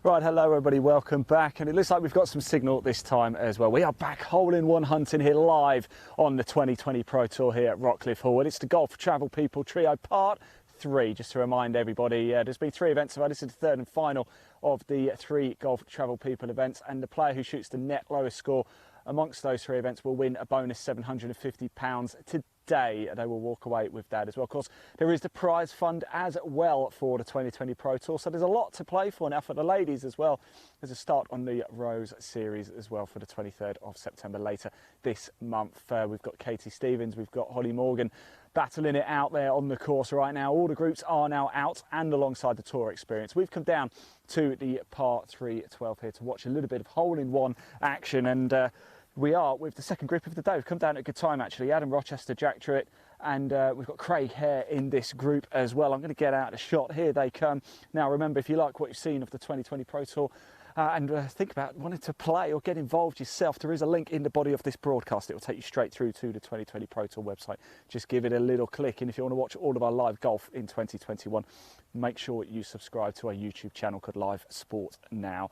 Right, hello everybody, welcome back. And it looks like we've got some signal this time as well. We are back hole-in-one hunting here live on the 2020 Pro Tour here at Rockliffe Hall. And it's the Golf Travel People Trio Part 3. Just to remind everybody, there's been 3 events. So this is the third and final of the 3 Golf Travel People events. And the player who shoots the net lowest score amongst those 3 events will win a bonus £750 today. They will walk away with that as well. Of course, there is the prize fund as well for the 2020 Pro Tour, so there's a lot to play for now for the ladies as well. There's a start on the Rose Series as well for the 23rd of September later this month. We've got Katie Stevens, we've got Holly Morgan battling it out there on the course right now. All the groups are now out and alongside the tour experience. We've come down to the par 3 12 here to watch a little bit of hole-in-one action, and we are with the second group of the day. We've come down at a good time actually. Adam Rochester, Jack Truitt, and we've got Craig Hare in this group as well. I'm going to get out a shot. Here they come. Now remember, if you like what you've seen of the 2020 Pro Tour and think about wanting to play or get involved yourself, there is a link in the body of this broadcast. It will take you straight through to the 2020 Pro Tour website. Just give it a little click, and if you want to watch all of our live golf in 2021, make sure you subscribe to our YouTube channel called Live Sport Now.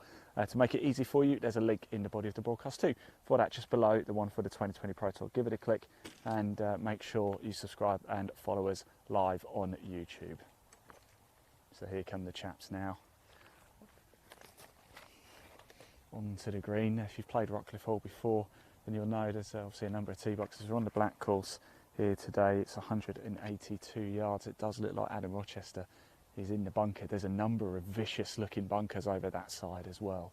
To make it easy for you, there's a link in the body of the broadcast too. For that, just below the one for the 2020 Pro Tour, give it a click and make sure you subscribe and follow us live on YouTube. So here come the chaps now. Onto the green. If you've played Rockliffe Hall before, then you'll know there's obviously a number of tee boxes. We're on the black course here today. It's 182 yards. It does look like Adam Rochester is in the bunker. There's a number of vicious looking bunkers over that side as well.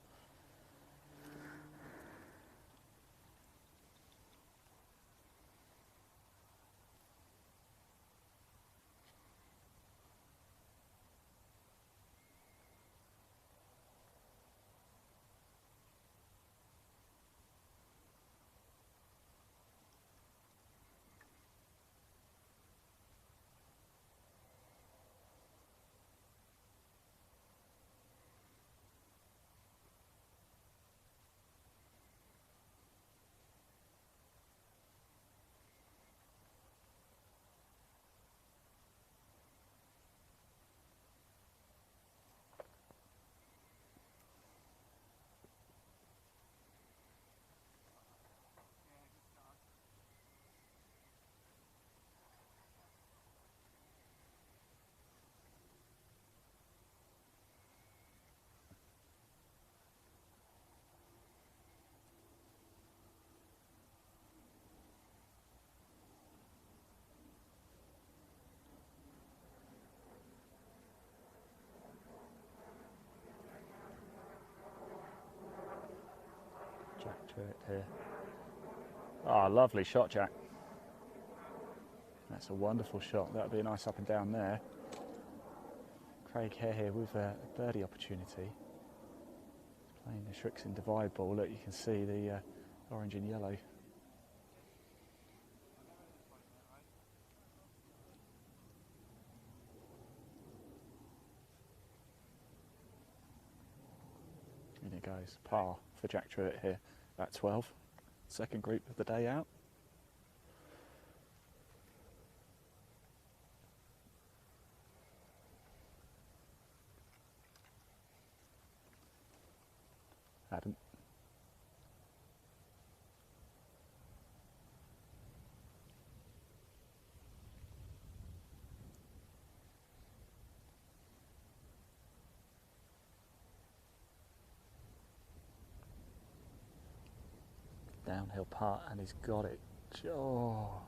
Jack Truitt here. Ah, lovely shot, Jack. That's a wonderful shot. That would be a nice up and down there. Craig Hare here with a birdie opportunity. Playing the Shrixon divide ball. Look, you can see the orange and yellow. And it goes par for Jack Truitt here at 12. Second group of the day out. Adam. Downhill putt, and he's got it. Oh,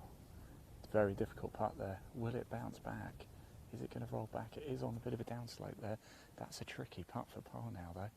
it's a very difficult putt there. Will it bounce back? Is it going to roll back? It is on a bit of a downslope there. That's a tricky putt for par now, though.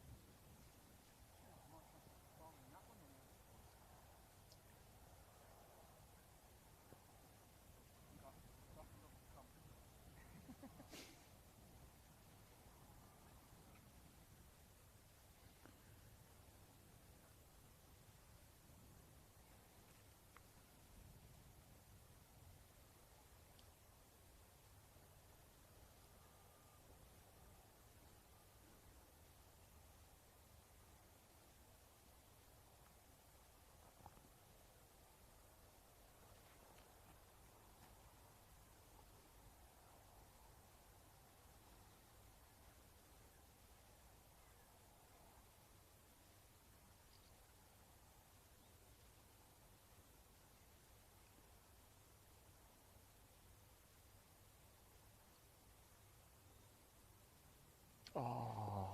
Oh,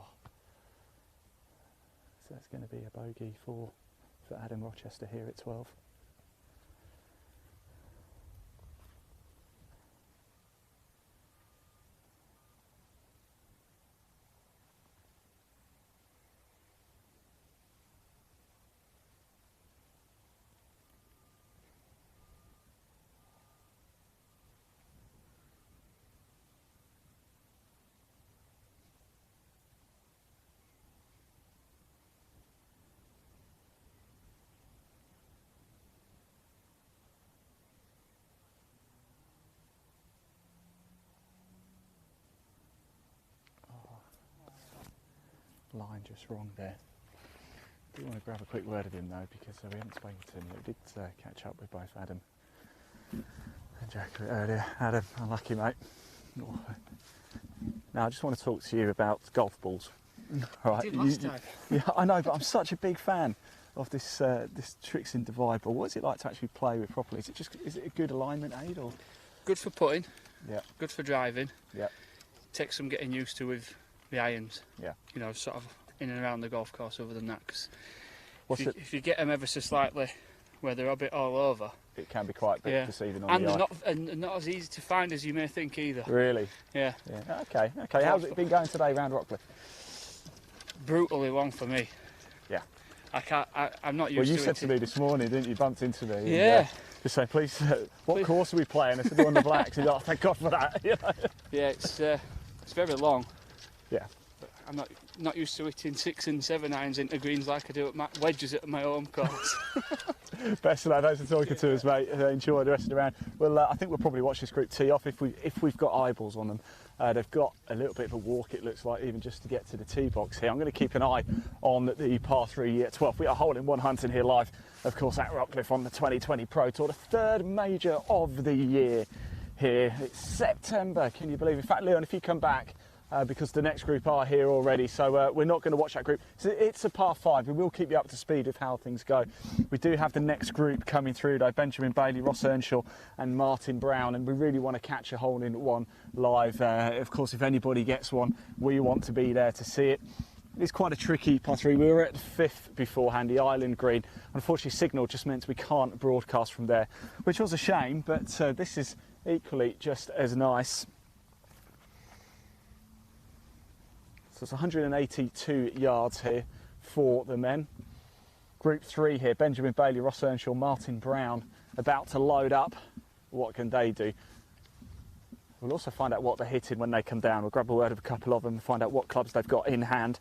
so that's going to be a bogey for Adam Rochester here at 12. Line just wrong there. I do want to grab a quick word of him though, because we haven't spoken to him. We did catch up with both Adam and Jack earlier. Adam, unlucky mate. Oh. Now I just want to talk to you about golf balls. All right. You did last time. Yeah, I know, but I'm such a big fan of this this tricks in divide ball. What is it like to actually play with properly? Is it a good alignment aid or? Good for putting. Yeah. Good for driving. Yeah. Takes some getting used to with the irons. Yeah. You know, sort of in and around the golf course. Other than that, because if you get them ever so slightly where they're a bit all over, it can be quite deceiving on and the eye. and not as easy to find as you may think either. Really? Yeah. Yeah. Okay. Okay. How's it been going today round Rockliffe? Brutally long for me. Yeah. I'm not used to it. Well, you said to me this morning, didn't you? Bumped into me. Yeah. And, just saying, please, what course are we playing? I said, we're on the blacks. And oh, thank God for that. You know? Yeah, it's very long. Yeah. But I'm not used to hitting 6 and 7 irons into greens like I do at my wedges at my home course. Best of luck. Thanks for talking to us, mate. Enjoy the rest of the round. Well, I think we'll probably watch this group tee off if we've got eyeballs on them. They've got a little bit of a walk, it looks like, even just to get to the tee box here. I'm going to keep an eye on the par 3 at 12. We are holding one hunting here live, of course, at Rockliffe on the 2020 Pro Tour, the third major of the year here. It's September, can you believe? In fact, Leon, if you come back, because the next group are here already, so we're not going to watch that group. So it's a par 5. We will keep you up to speed with how things go. We do have the next group coming through though: Benjamin Bailey, Ross Earnshaw and Martin Brown, and we really want to catch a hole in one live. Of course, if anybody gets one, we want to be there to see it. It's quite a tricky par 3. We were at the 5th beforehand, the Island Green. Unfortunately, signal just meant we can't broadcast from there, which was a shame, but this is equally just as nice. So it's 182 yards here for the men. Group 3 here: Benjamin Bailey, Ross Earnshaw, Martin Brown, about to load up. What can they do? We'll also find out what they're hitting when they come down. We'll grab a word of a couple of them and find out what clubs they've got in hand.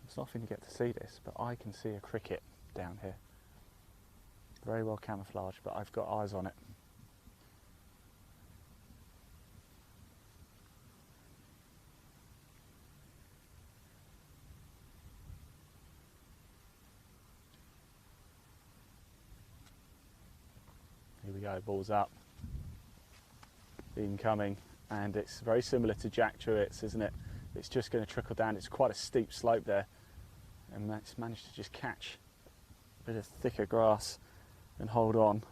It's not often you get to see this, but I can see a cricket down here. Very well camouflaged, but I've got eyes on it. Here we go, balls up. Incoming, and it's very similar to Jack Truett's, isn't it? It's just going to trickle down. It's quite a steep slope there, and Matt's managed to just catch a bit of thicker grass and hold on.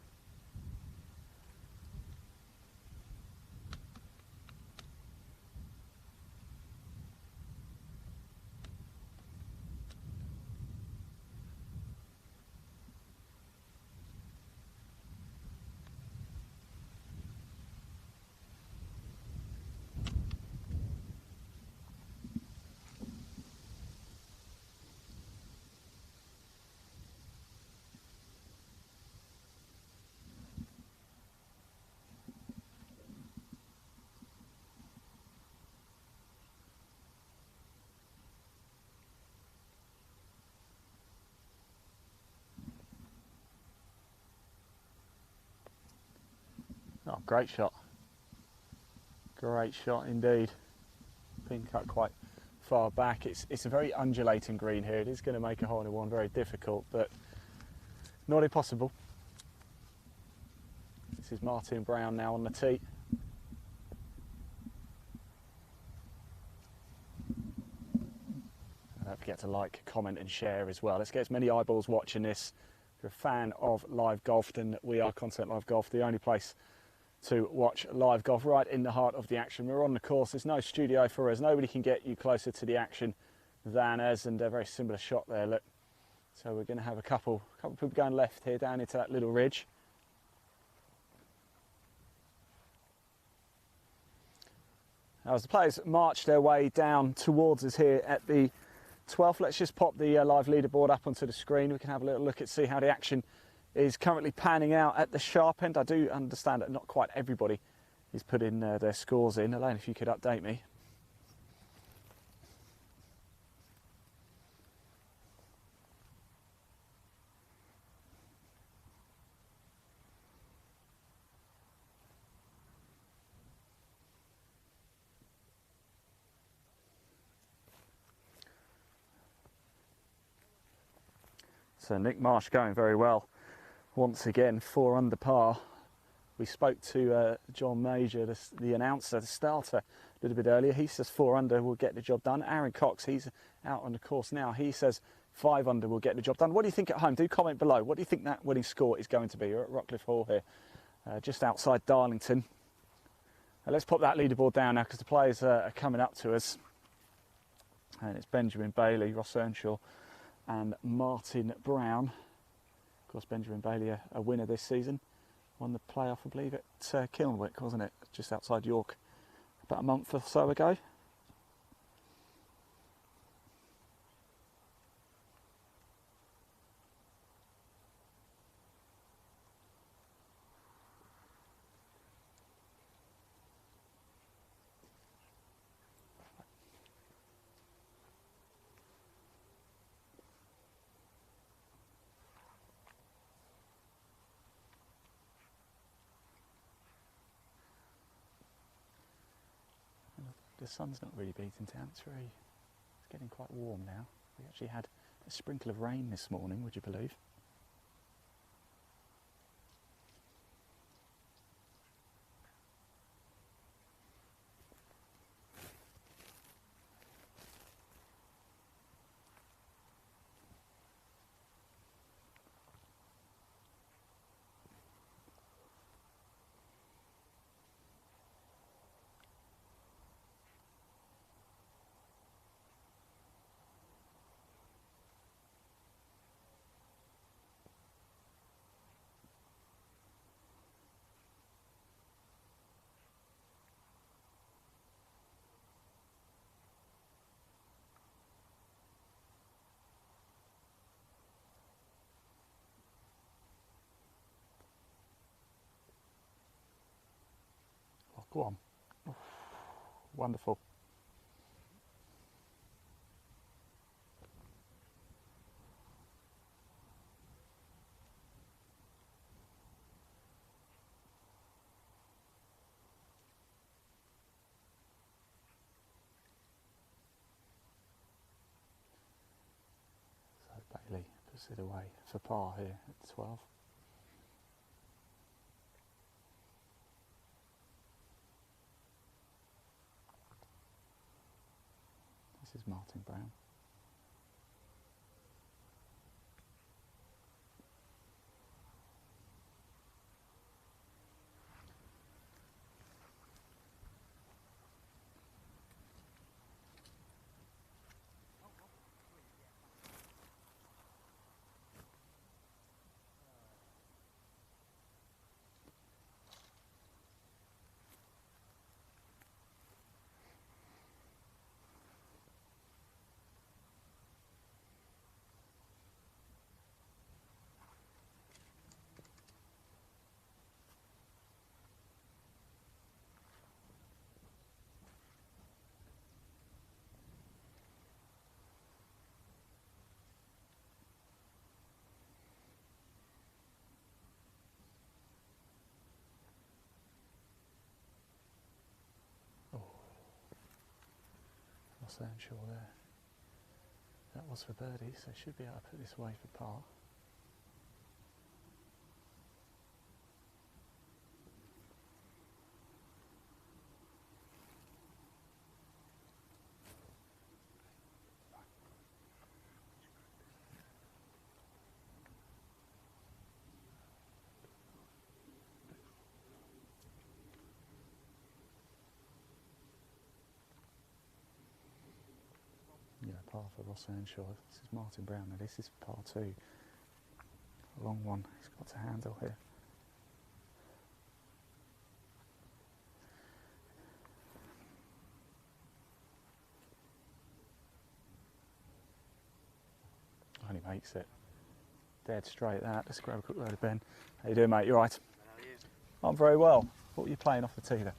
Oh, great shot. Great shot indeed. Pin cut quite far back. It's a very undulating green here. It is going to make a hole in one very difficult, but not impossible. This is Martin Brown now on the tee. Don't forget to like, comment and share as well. Let's get as many eyeballs watching this. If you're a fan of live golf, then we are Content Live Golf, the only place to watch live golf, right in the heart of the action. We're on the course, there's no studio for us, nobody can get you closer to the action than us, and a very similar shot there, look. So we're going to have a couple people going left here down into that little ridge. As the players march their way down towards us here at the 12th, let's just pop the live leaderboard up onto the screen. We can have a little look at see how the action is currently panning out at the sharp end. I do understand that not quite everybody is putting their scores in. Elaine, if you could update me. So Nick Marsh going very well once again, 4 under par. We spoke to John Major, the announcer, the starter, a little bit earlier. He says 4 under will get the job done. Aaron Cox, he's out on the course now. He says 5 under will get the job done. What do you think at home? Do comment below. What do you think that winning score is going to be? You're at Rockliffe Hall here, just outside Darlington. Let's pop that leaderboard down now because the players are coming up to us. And it's Benjamin Bailey, Ross Earnshaw and Martin Brown. Of course, Benjamin Bailey, a winner this season. Won the playoff, I believe, at Kilnwick, wasn't it? Just outside York about a month or so ago. The sun's not really beating down. It's getting quite warm now. We actually had a sprinkle of rain this morning, would you believe? Oh, go on. Oh, wonderful. So Bailey puts it away for par here at 12. This is Martin Brown. Ross Earnshaw there. That was for birdie, so should be able to put this away for par. par for Ross Earnshaw. This is Martin Brown, now this is par 2. A long one he's got to handle here. Only makes it. Dead straight that. Let's grab a quick word of Ben. How you doing, mate? You all right? How are you? I'm very well. What were you playing off the tee there?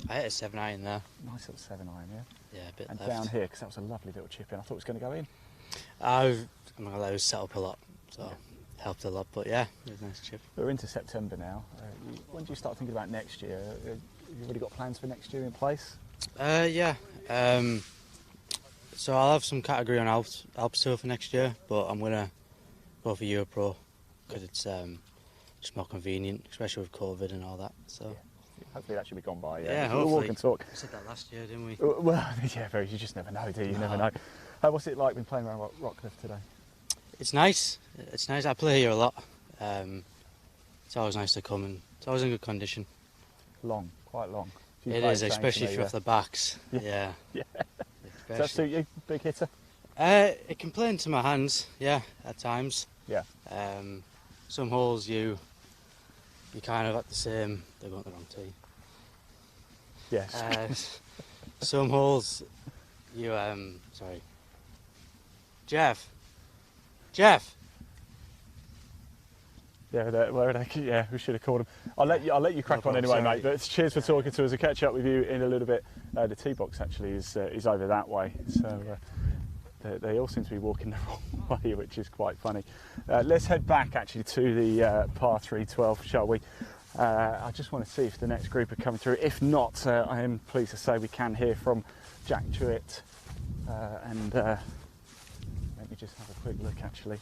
I hit a 7 iron there. Nice little 7 iron, yeah? Yeah, a bit And left. down here, because that was a lovely little chip in. I thought it was going to go in. I'm not gonna lie, it was set up a lot, so helped a lot. But yeah, it was a nice chip. We're into September now. When do you start thinking about next year? Have you already got plans for next year in place? Yeah. So I'll have some category on Alps Tour for next year, but I'm gonna go for Euro Pro because it's just more convenient, especially with COVID and all that. So. Yeah. Hopefully that should be gone by. Yeah, we'll walk hopefully. and talk. We said that last year, didn't we? Well, yeah, very. You just never know, do you? You never know. What's it like been playing around Rockliffe today? It's nice. It's nice. I play here a lot. It's always nice to come, and it's always in good condition. Long, quite long. It is, especially if you're off the backs. Yeah. Yeah. Does that suit you, big hitter? It can play into my hands, yeah, at times. Yeah. Some holes you kind of at the same. They're going the wrong tee. Yes. Some holes you sorry. Jeff. Yeah, where are they? Yeah, we should have called him. I'll let you crack on anyway, mate. But cheers for talking to us. I'll catch up with you in a little bit. The tee box actually is over that way, so they all seem to be walking the wrong way, which is quite funny. Let's head back actually to the par 3 12, shall we? I just want to see if the next group are coming through. If not, I am pleased to say we can hear from Jack Truitt, and let me just have a quick look actually.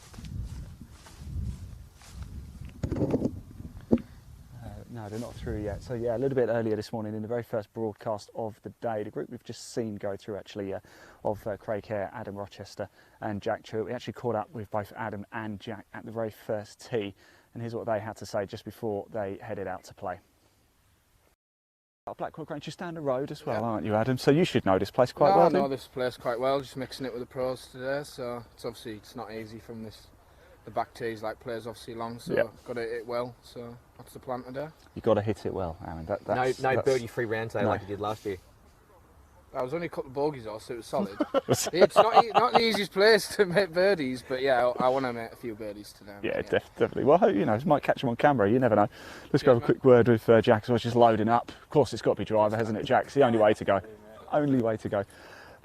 No, they're not through yet. So yeah, a little bit earlier this morning in the very first broadcast of the day, the group we've just seen go through actually of Craig Hare, Adam Rochester and Jack Truitt. We actually caught up with both Adam and Jack at the very first tee, and here's what they had to say just before they headed out to play. Blackwell Grange, just down the road as well, aren't you, Adam? So you should know this place quite well. I know this place quite well, just mixing it with the pros today, so it's not easy from the back tees, like plays obviously long, so got to hit it well, so that's the plan today. You've got to hit it well, Aaron. No birdie-free round today like you did last year. I was only a couple of bogeys off, so it was solid. It's not the easiest place to make birdies, but yeah, I want to make a few birdies today. Yeah, definitely. Well, you know, might catch them on camera, you never know. Let's go have a quick word with Jack as well, just loading up. Of course, it's got to be driver, hasn't it, Jack? It's the only way to go. Only way to go.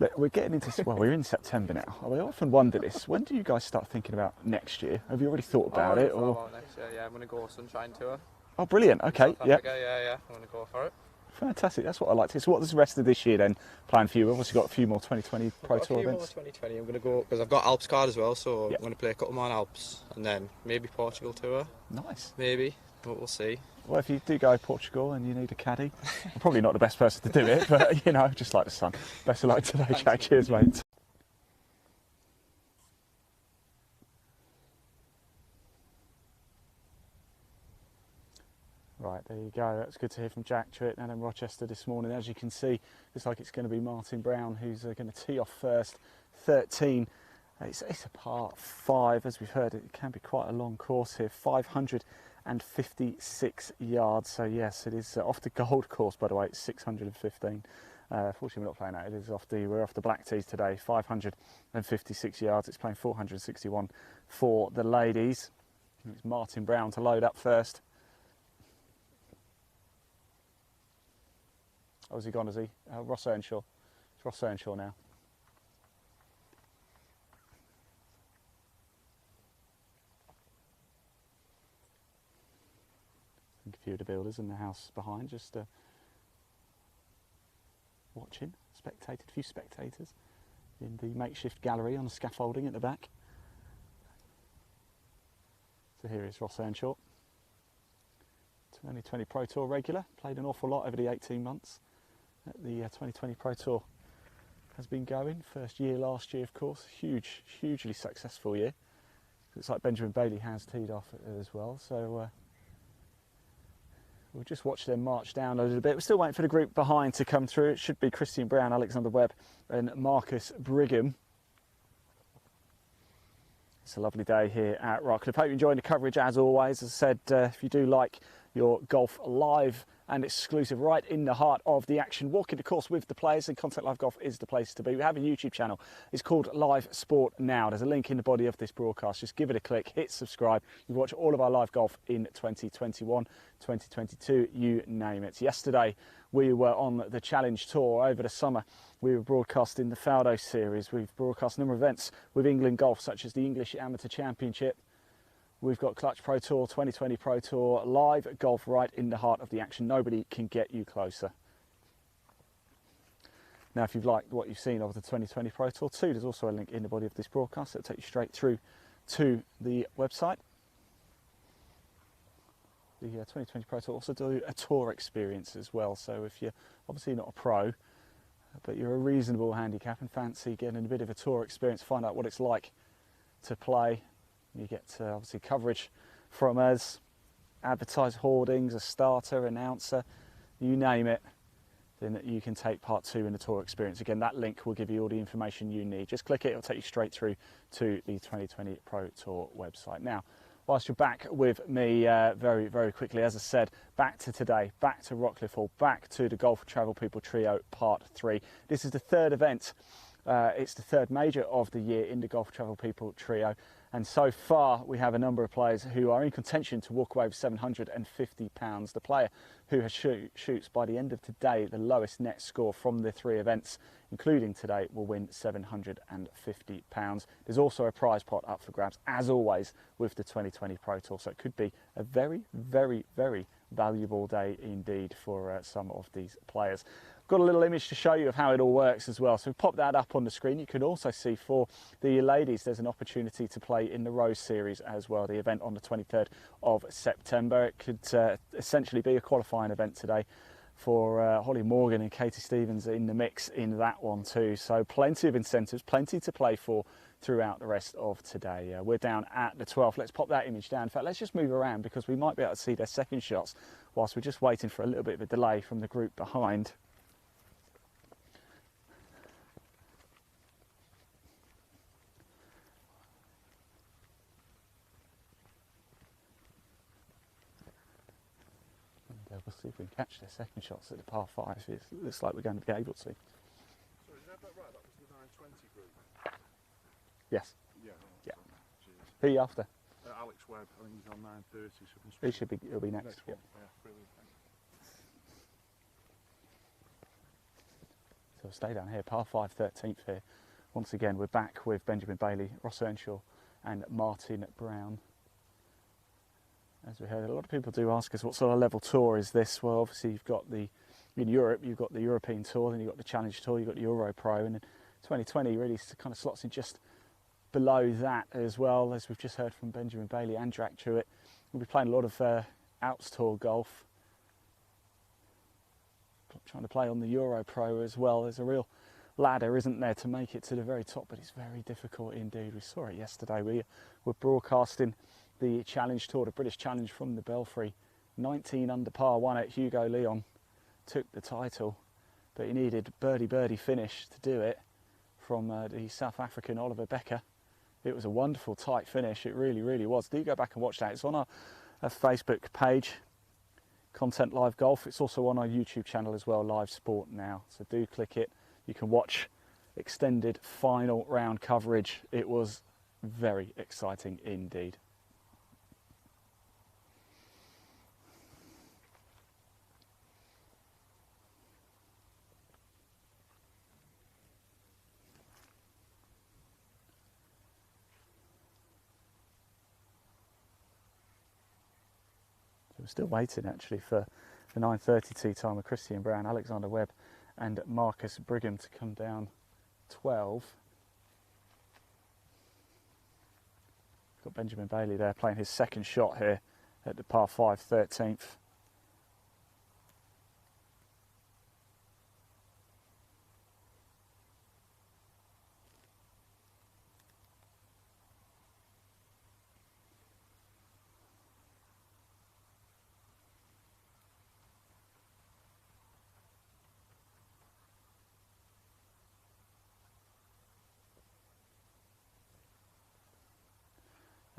Look, we're getting into, well, we're in September now. I often wonder this, when do you guys start thinking about next year? Have you already thought about it? Or next year, yeah, I'm going to go Sunshine Tour. Oh, brilliant. Okay, South Africa, yeah, I'm going to go for it. Fantastic, that's what I like to hear. So what does the rest of this year then plan for you? We've obviously got a few more 2020 Pro Tour events. A few more 2020, I'm going to go, because I've got Alps card as well, so I'm going to play a couple more on Alps, and then maybe Portugal Tour. Nice. Maybe, but we'll see. Well, if you do go to Portugal and you need a caddy, I'm probably not the best person to do it, but you know, just like the sun. Best of luck today, Jack. Cheers, mate. Right, there you go. That's good to hear from Jack Truitt and Adam Rochester this morning. As you can see, looks like it's going to be Martin Brown who's going to tee off first, 13. It's a par 5, as we've heard. It can be quite a long course here, 556 yards. So yes, it is off the Gold course, by the way. It's 615. Fortunately, we're not playing that. It is we're off the black tees today. 556 yards. It's playing 461 for the ladies. It's Martin Brown to load up first. Oh, has he gone, has he? Ross Earnshaw. It's Ross Earnshaw now. I think a few of the builders in the house behind just watching, spectated, a few spectators in the makeshift gallery on the scaffolding at the back. So here is Ross Earnshaw. 2020 Pro Tour regular, played an awful lot over the 18 months. The 2020 Pro Tour has been going. First year last year, of course. Hugely successful year. Looks like Benjamin Bailey has teed off as well. So we'll just watch them march down a little bit. We're still waiting for the group behind to come through. It should be Christian Brown, Alexander Webb and Marcus Brigham. It's a lovely day here at Rockliffe. Hope you're enjoying the coverage as always. As I said, if you do like your golf live and exclusive right in the heart of the action, walking the course with the players, and Content Live Golf is the place to be. We have a YouTube channel. It's called Live Sport Now. There's a link in the body of this broadcast. Just give it a click, hit subscribe. You watch all of our live golf in 2021, 2022, you name it. Yesterday, we were on the Challenge Tour. Over the summer, we were broadcasting the Faldo Series. We've broadcast a number of events with England Golf, such as the English Amateur Championship. We've got Clutch Pro Tour, 2020 Pro Tour, live golf right in the heart of the action. Nobody can get you closer. Now, if you've liked what you've seen of the 2020 Pro Tour 2, there's also a link in the body of this broadcast that'll take you straight through to the website. The 2020 Pro Tour also do a tour experience as well. So if you're obviously not a pro, but you're a reasonable handicap and fancy getting a bit of a tour experience, find out what it's like to play. You get obviously coverage from us, advertised hoardings, a starter, announcer, you name it, then you can take part 2 in the tour experience. Again, that link will give you all the information you need. Just click it, it'll take you straight through to the 2020 Pro Tour website. Now, whilst you're back with me very, very quickly, as I said, back to today, back to Rockliffe Hall, back to the Golf Travel People Trio Part 3. This is the third event. It's the third major of the year in the Golf Travel People Trio. And so far, we have a number of players who are in contention to walk away with £750. The player who has shoots by the end of today the lowest net score from the 3 events, including today, will win £750. There's also a prize pot up for grabs, as always, with the 2020 Pro Tour. So it could be a very, very, very valuable day indeed for some of these players. Got a little image to show you of how it all works as well. So pop that up on the screen. You can also see for the ladies, there's an opportunity to play in the Rose Series as well, the event on the 23rd of September. It could essentially be a qualifying event today for Holly Morgan and Katie Stevens in the mix in that one too. So plenty of incentives, plenty to play for throughout the rest of today. We're down at the 12th. Let's pop that image down. In fact, let's just move around because we might be able to see their second shots whilst we're just waiting for a little bit of a delay from the group behind. We'll see if we can catch their second shots at the par 5. It looks like we're going to be able to. So is that right? That was the 920 group? Yes. Yeah. Yeah. Cheers. Who are you after? Alex Webb, I think he's on 930. So He'll be next. Yeah. Yeah, brilliant. So we'll stay down here, par 5, 13th here. Once again, we're back with Benjamin Bailey, Ross Earnshaw and Martin Brown. As we heard, a lot of people do ask us what sort of level tour is this. Well, obviously you've got in Europe, you've got the European Tour, then you've got the Challenge Tour, you've got the Euro Pro, and then 2020 really kind of slots in just below that as well. As we've just heard from Benjamin Bailey and Jack Truitt, we'll be playing a lot of Alps Tour golf. Trying to play on the Euro Pro as well. There's a real ladder, isn't there, to make it to the very top, but it's very difficult indeed. We saw it yesterday. We were broadcasting the Challenge Tour, the British Challenge from the Belfry. 19 under par, won it. Hugo Leon took the title, but he needed birdie finish to do it from the South African Oliver Becker. It was a wonderful tight finish. It really, really was. Do go back and watch that. It's on our Facebook page, Content Live Golf. It's also on our YouTube channel as well, Live Sport Now. So do click it. You can watch extended final round coverage. It was very exciting indeed. We're still waiting actually for the 9:30 tee time with Christian Brown, Alexander Webb and Marcus Brigham to come down 12. Got Benjamin Bailey there playing his second shot here at the par 5 13th.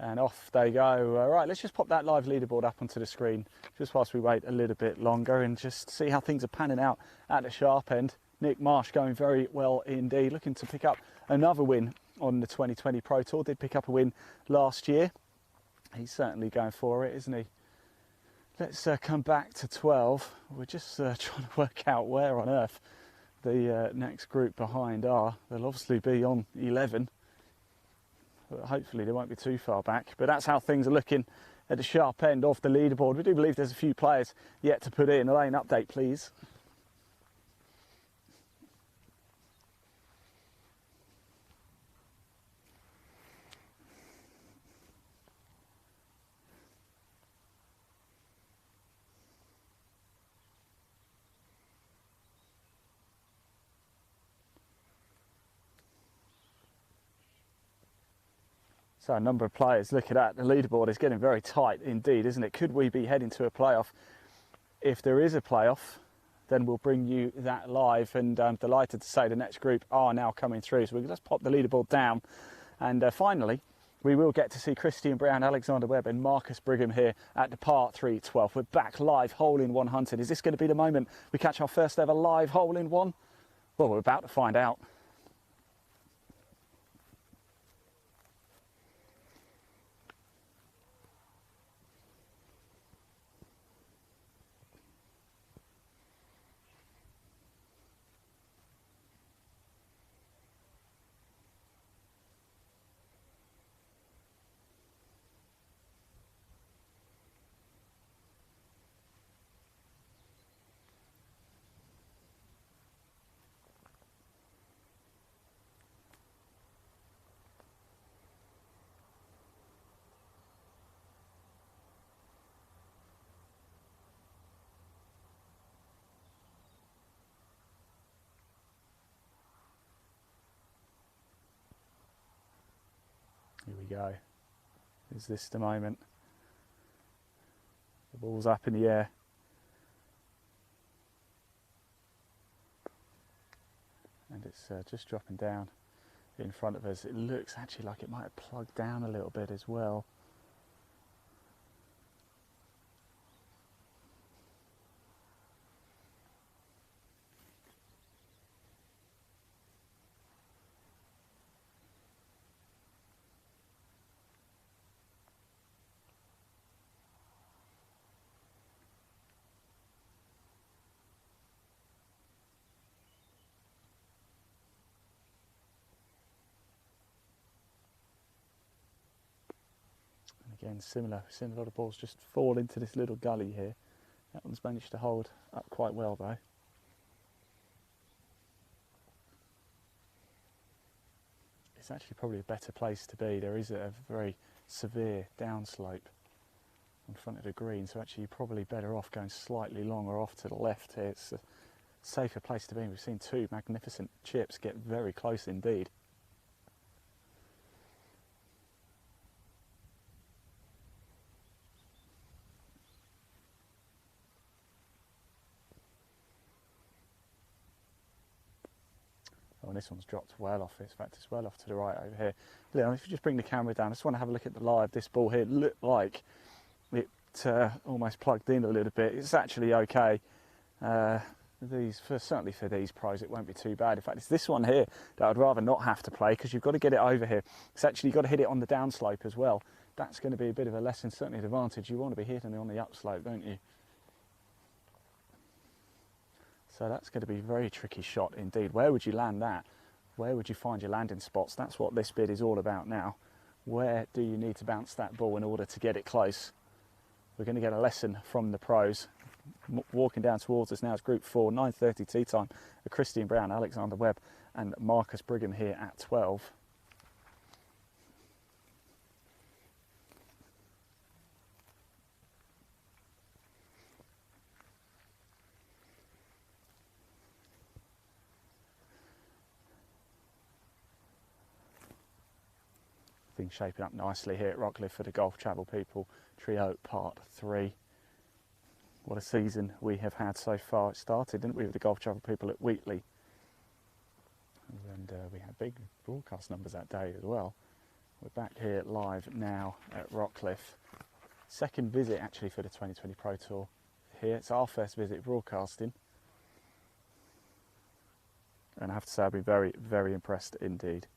And off they go. Right, let's just pop that live leaderboard up onto the screen just whilst we wait a little bit longer and just see how things are panning out at the sharp end. Nick Marsh going very well indeed, looking to pick up another win on the 2020 Pro Tour. Did pick up a win last year. He's certainly going for it, isn't he? Let's come back to 12. We're just trying to work out where on earth the next group behind are. They'll obviously be on 11. But hopefully they won't be too far back. But that's how things are looking at the sharp end of the leaderboard. We do believe there's a few players yet to put in. A lane update, please. So a number of players looking at the leaderboard is getting very tight indeed, isn't it? Could we be heading to a playoff? If there is a playoff, then we'll bring you that live, and I'm delighted to say the next group are now coming through. So we'll just pop the leaderboard down, and finally we will get to see Christian Brown, Alexander Webb and Marcus Brigham here at the Part 3 12. We're back live hole-in-one hunting. Is this going to be the moment we catch our first ever live hole-in-one? Well, we're about to find out. Here we go. Is this the moment? The ball's up in the air. And it's just dropping down in front of us. It looks actually like it might have plugged down a little bit as well. Again, similar, seeing a lot of balls just fall into this little gully here. That one's managed to hold up quite well though. It's actually probably a better place to be. There is a very severe downslope in front of the green, so actually you're probably better off going slightly longer off to the left here. It's a safer place to be. We've seen two magnificent chips get very close indeed. Oh, and this one's dropped well off. In fact, it's well off to the right over here. Leon, if you just bring the camera down, I just want to have a look at the live. This ball here looked like it almost plugged in a little bit. It's actually okay. Certainly for these pros, it won't be too bad. In fact, it's this one here that I'd rather not have to play, because you've got to get it over here. It's actually, you've got to hit it on the downslope as well. That's going to be a bit of a lesson, certainly an advantage. You want to be hitting it on the upslope, don't you? So that's going to be a very tricky shot indeed. Where would you land that? Where would you find your landing spots? That's what this bid is all about now. Where do you need to bounce that ball in order to get it close? We're going to get a lesson from the pros. Walking down towards us now is Group 4, 9:30 tee time. Christian Brown, Alexander Webb and Marcus Brigham here at 12. Things shaping up nicely here at Rockliffe for the Golf Travel People Trio Part 3. What a season we have had so far. It started, didn't we, with the Golf Travel People at Wheatley. And we had big broadcast numbers that day as well. We're back here live now at Rockliffe. Second visit actually for the 2020 Pro Tour here. It's our first visit broadcasting. And I have to say I've been very, very impressed indeed.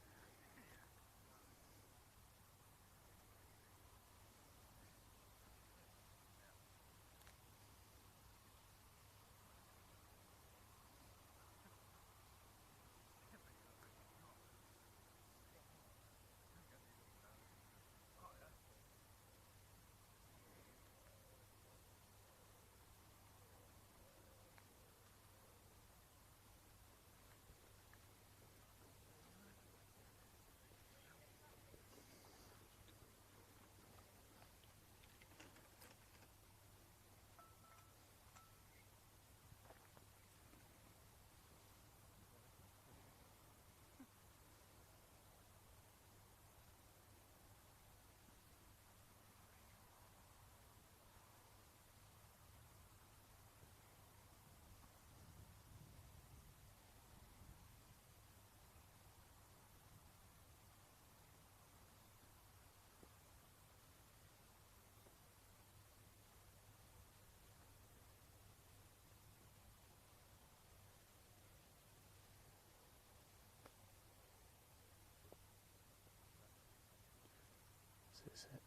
This is it.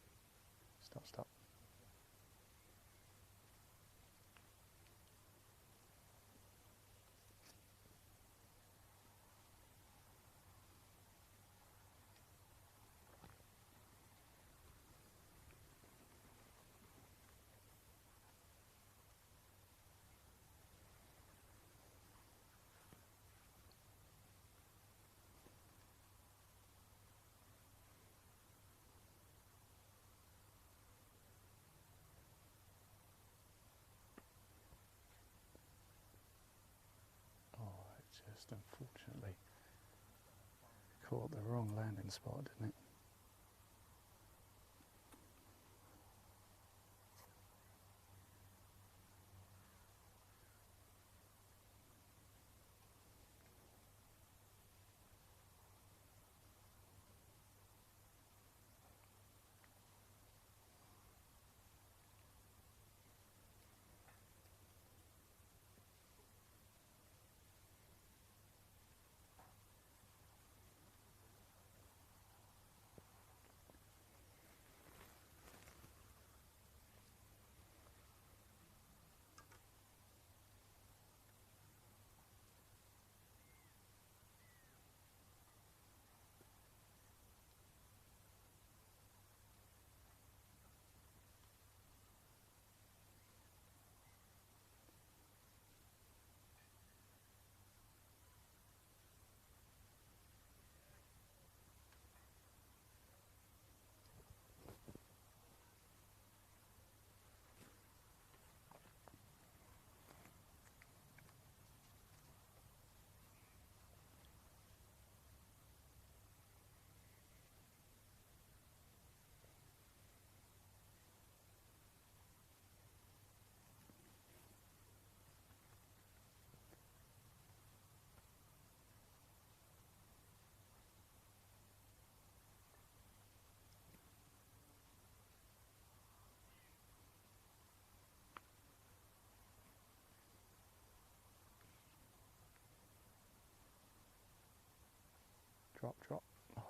Stop, stop. Just unfortunately caught the wrong landing spot, didn't it? Drop, drop. Oh.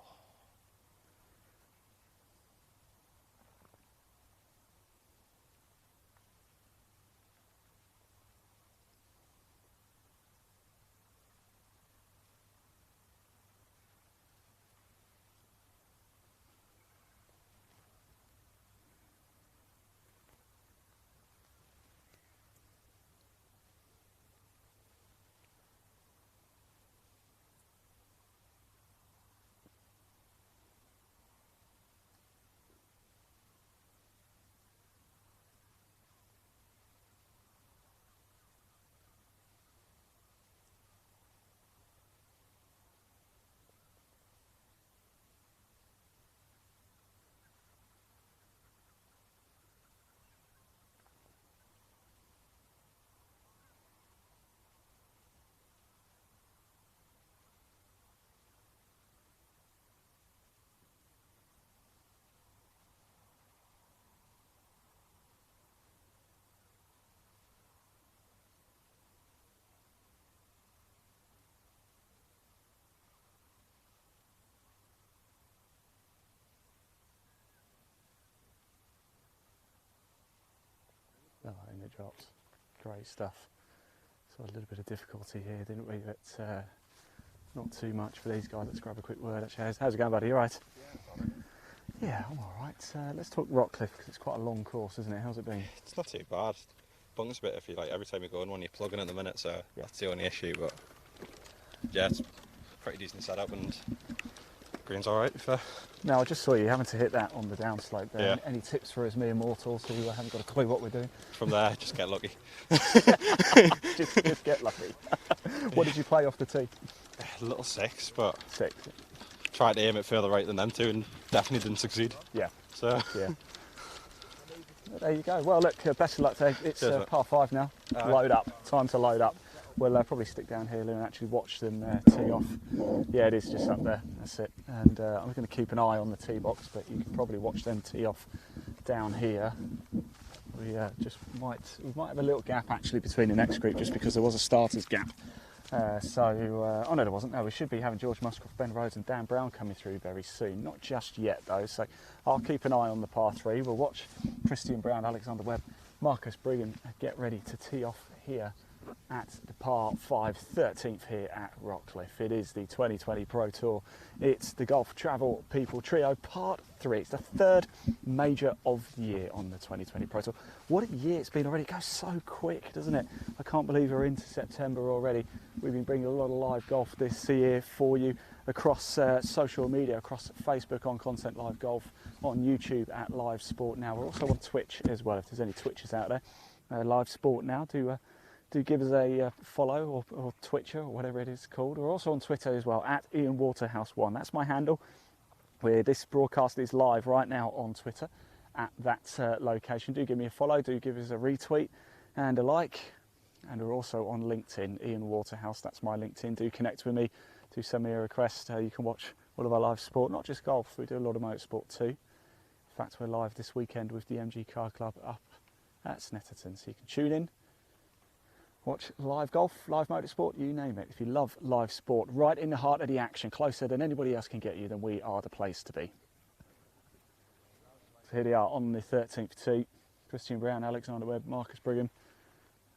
and it drops. Great stuff. So a little bit of difficulty here, didn't we? But not too much for these guys. Let's grab a quick word. Actually, how's it going, buddy? You all right? Yeah, I'm all right. Let's talk Rockliffe because it's quite a long course, isn't it? How's it been? It's not too bad. Bungs a bit if you like. Every time you go in one, you're plugging at the minute, so that's the only issue. But yeah, it's pretty decent setup and green's all right. Now, I just saw you having to hit that on the downslope there. Yeah. Any tips for us mere mortals who haven't got a clue what we're doing? From there, just get lucky. just get lucky. What did you play off the tee? A little 6, but 6. tried to aim it further right than them two and definitely didn't succeed. Yeah. So yeah. There you go. Well, look, best of luck today. It's par 5 now. Load up. Time to load up. We'll probably stick down here and actually watch them tee off. Yeah, it is just up there. That's it. And I'm going to keep an eye on the tee box, but you can probably watch them tee off down here. We might have a little gap actually between the next group just because there was a starters gap. Oh no, there wasn't. No, we should be having George Musgrove, Ben Rhodes and Dan Brown coming through very soon. Not just yet though, so I'll keep an eye on the par 3. We'll watch Christian Brown, Alexander Webb, Marcus Brigham get ready to tee off here at the par 5, 13th here at Rockliffe. It is the 2020 Pro Tour. It's the Golf Travel People Trio Part 3. It's the 3rd major of the year on the 2020 Pro Tour. What a year it's been already. It goes so quick, doesn't it? I can't believe we're into September already. We've been bringing a lot of live golf this year for you across social media, across Facebook on Content Live Golf, on YouTube at Live Sport Now. We're also on Twitch as well, if there's any Twitchers out there. Live Sport Now, do give us a follow or Twitcher or whatever it is called. We're also on Twitter as well, at Ian Waterhouse1. That's my handle. This broadcast is live right now on Twitter at that location. Do give me a follow, do give us a retweet and a like. And we're also on LinkedIn, Ian Waterhouse. That's my LinkedIn. Do connect with me. Do send me a request. You can watch all of our live sport, not just golf. We do a lot of motorsport too. In fact, we're live this weekend with the MG Car Club up at Snetterton. So you can tune in, watch live golf, live motorsport, you name it. If you love live sport, right in the heart of the action, closer than anybody else can get you, then we are the place to be. So here they are on the 13th tee. Christian Brown, Alexander Webb, Marcus Brigham.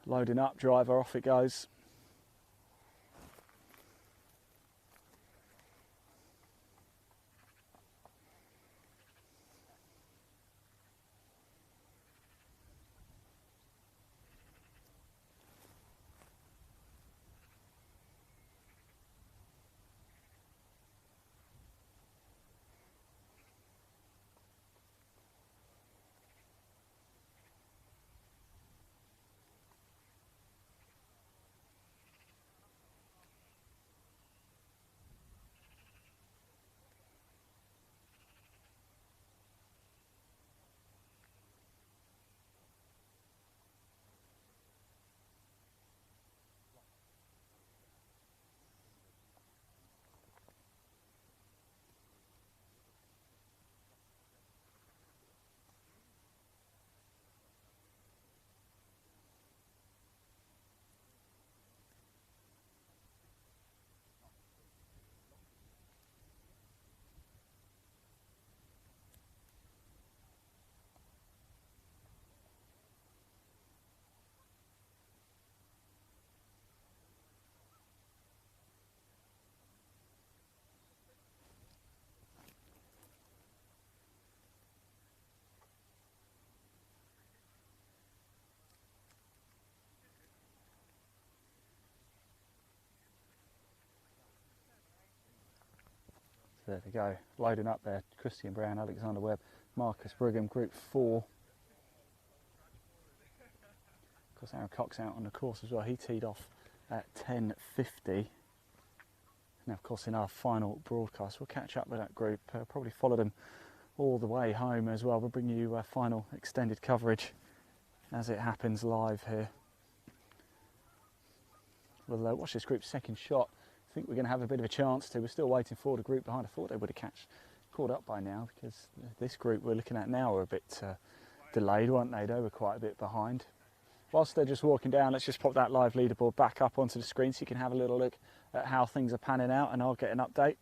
Loading up, driver, off it goes. There we go, loading up there. Christian Brown, Alexander Webb, Marcus Brigham, Group 4. Of course, Aaron Cox out on the course as well. He teed off at 10:50. Now, of course, in our final broadcast, we'll catch up with that group. Probably follow them all the way home as well. We'll bring you final extended coverage as it happens live here. We'll watch this group's second shot. I think we're going to have a bit of a chance to. We're still waiting for the group behind. I thought they would have caught up by now because this group we're looking at now are a bit delayed, weren't they? They were quite a bit behind. Whilst they're just walking down, let's just pop that live leaderboard back up onto the screen so you can have a little look at how things are panning out and I'll get an update.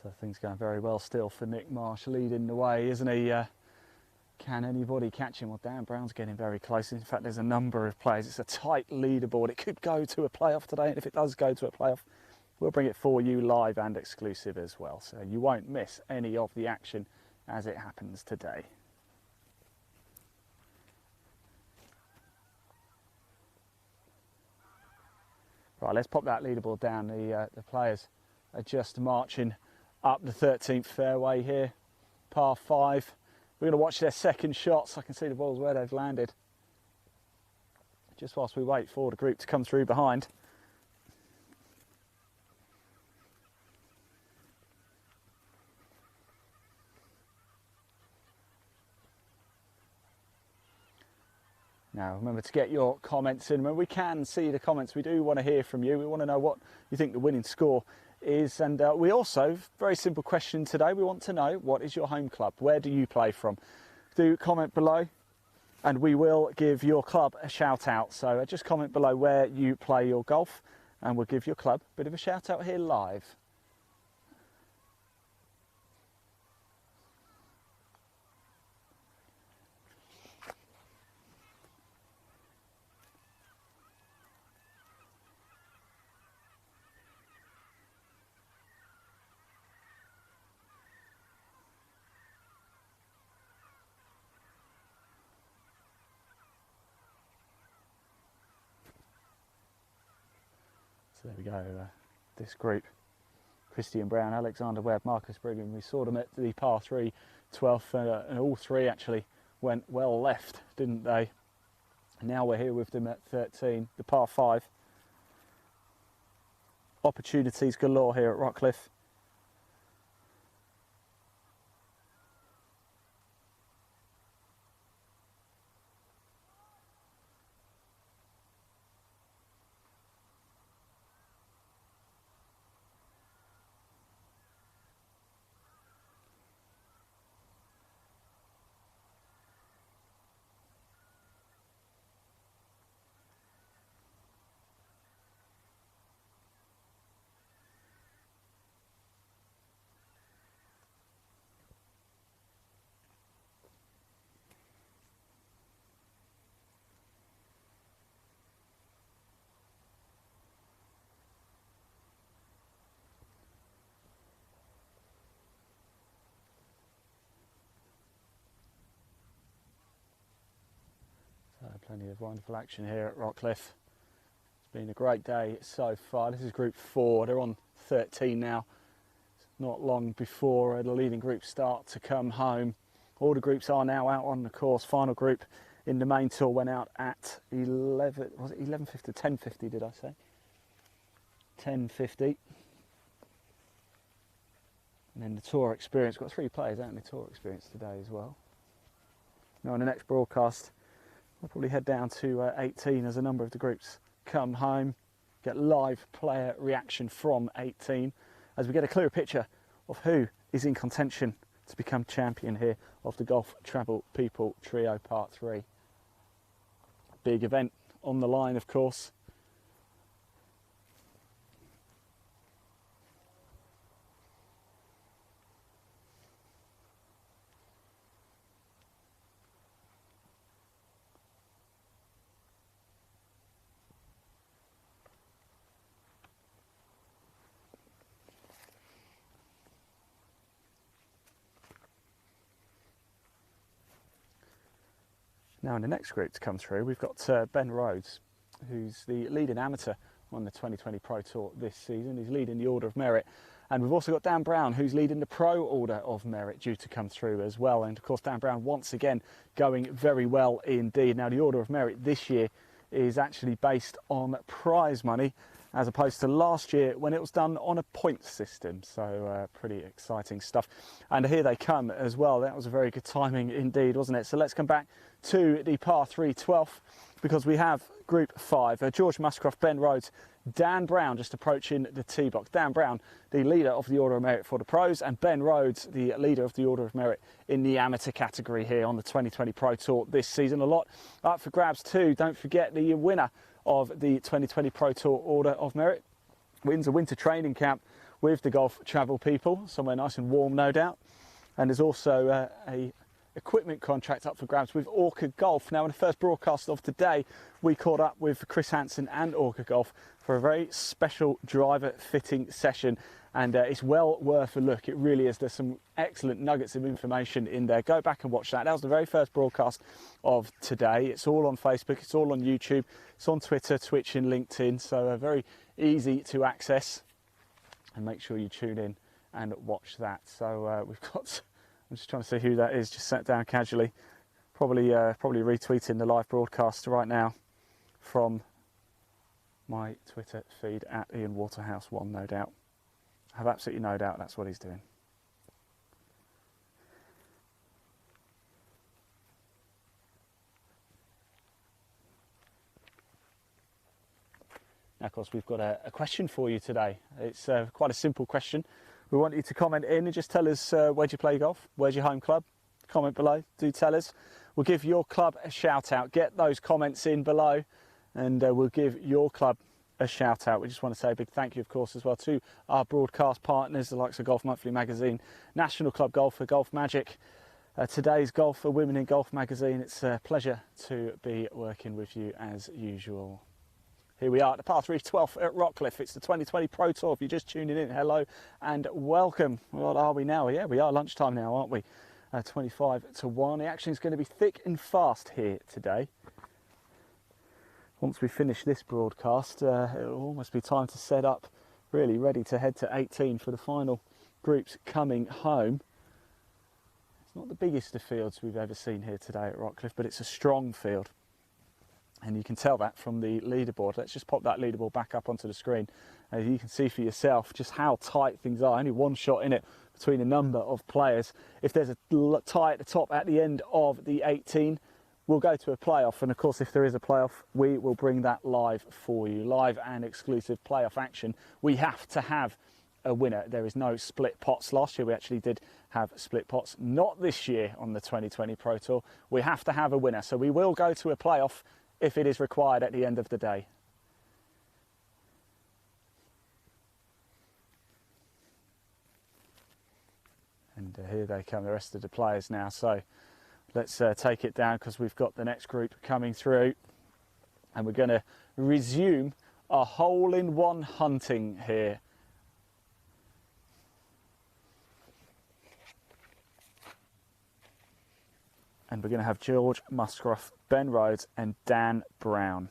So things going very well still for Nick Marsh, leading the way, isn't he? Can anybody catch him? Well, Dan Brown's getting very close. In fact, there's a number of players. It's a tight leaderboard. It could go to a playoff today, and if it does go to a playoff, we'll bring it for you live and exclusive as well. So you won't miss any of the action as it happens today. Right, let's pop that leaderboard down. The players are just marching up the 13th fairway here, par 5. We're going to watch their second shots. I can see the balls where they've landed. Just whilst we wait for the group to come through behind. Now, remember to get your comments in. When we can see the comments, we do want to hear from you. We want to know what you think the winning score is. And we also, very simple question today, we want to know, what is your home club? Where do you play from? Do comment below and we will give your club a shout out. So just comment below where you play your golf and we'll give your club a bit of a shout out here live. So there we go, this group, Christian Brown, Alexander Webb, Marcus Brigham, we saw them at the par 3, 12th, and all three actually went well left, didn't they? Now we're here with them at 13, the par 5. Opportunities galore here at Rockliffe. Plenty of wonderful action here at Rockliffe. It's been a great day so far. This is group 4. They're on 13 now. It's not long before the leading groups start to come home. All the groups are now out on the course. Final group in the main tour went out at 11, was it 11:50? 10:50 did I say? 10:50. And then the tour experience, got 3 players out in the tour experience today as well. Now in the next broadcast, we'll probably head down to 18 as a number of the groups come home, get live player reaction from 18 as we get a clearer picture of who is in contention to become champion here of the Golf Travel People Trio Part 3. Big event on the line, of course. Now in the next group to come through, we've got Ben Rhodes, who's the leading amateur on the 2020 Pro Tour this season. He's leading the Order of Merit. And we've also got Dan Brown, who's leading the Pro Order of Merit, due to come through as well. And of course, Dan Brown once again going very well indeed. Now the Order of Merit this year is actually based on prize money, as opposed to last year when it was done on a point system. So pretty exciting stuff. And here they come as well. That was a very good timing indeed, wasn't it? So let's come back to the par 3 12th, because we have group 5. George Muscroft, Ben Rhodes, Dan Brown just approaching the tee box. Dan Brown, the leader of the Order of Merit for the pros, and Ben Rhodes, the leader of the Order of Merit in the amateur category here on the 2020 Pro Tour this season. A lot up for grabs too. Don't forget the winner of the 2020 Pro Tour Order of Merit wins a winter training camp with the Golf Travel people, somewhere nice and warm, no doubt. And there's also a equipment contract up for grabs with Orca Golf. Now, in the first broadcast of today, we caught up with Chris Hansen and Orca Golf for a very special driver fitting session, and it's well worth a look. It really is. There's some excellent nuggets of information in there. Go back and watch that. That was the very first broadcast of today. It's all on Facebook, it's all on YouTube, it's on Twitter, Twitch and LinkedIn, so very easy to access, and make sure you tune in and watch that. So we've got, I'm just trying to see who that is, just sat down casually, probably retweeting the live broadcast right now from my Twitter feed at Ian Waterhouse1, no doubt. I have absolutely no doubt that's what he's doing. Now, of course, we've got a question for you today. It's quite a simple question. We want you to comment in and just tell us where do you play golf? Where's your home club? Comment below. Do tell us. We'll give your club a shout out. Get those comments in below and we'll give your club a shout out. We just want to say a big thank you, of course, as well to our broadcast partners, the likes of Golf Monthly Magazine, National Club Golfer, Golf Magic, today's Golfer, Women in Golf Magazine. It's a pleasure to be working with you as usual. Here we are at the par 3 12th at Rockliffe. It's the 2020 Pro Tour. If you're just tuning in, hello and welcome. What are we now? Yeah, we are lunchtime now, aren't we? 25 to 1. The action is going to be thick and fast here today. Once we finish this broadcast, it'll almost be time to set up, really ready to head to 18 for the final groups coming home. It's not the biggest of fields we've ever seen here today at Rockliffe, but it's a strong field. And you can tell that from the leaderboard. Let's just pop that leaderboard back up onto the screen. You can see for yourself just how tight things are. Only one shot in it between a number of players. If there's a tie at the top at the end of the 18, we'll go to a playoff, and of course if there is a playoff we will bring that live for you, live and exclusive playoff action. We have to have a winner. There is no split pots. Last year we actually did have split pots, not this year on the 2020 Pro Tour. We have to have a winner, so we will go to a playoff if it is required at the end of the day. And here they come, the rest of the players now. So let's take it down because we've got the next group coming through, and we're going to resume our hole-in-one hunting here. And we're going to have George Musgrove, Ben Rhodes and Dan Brown.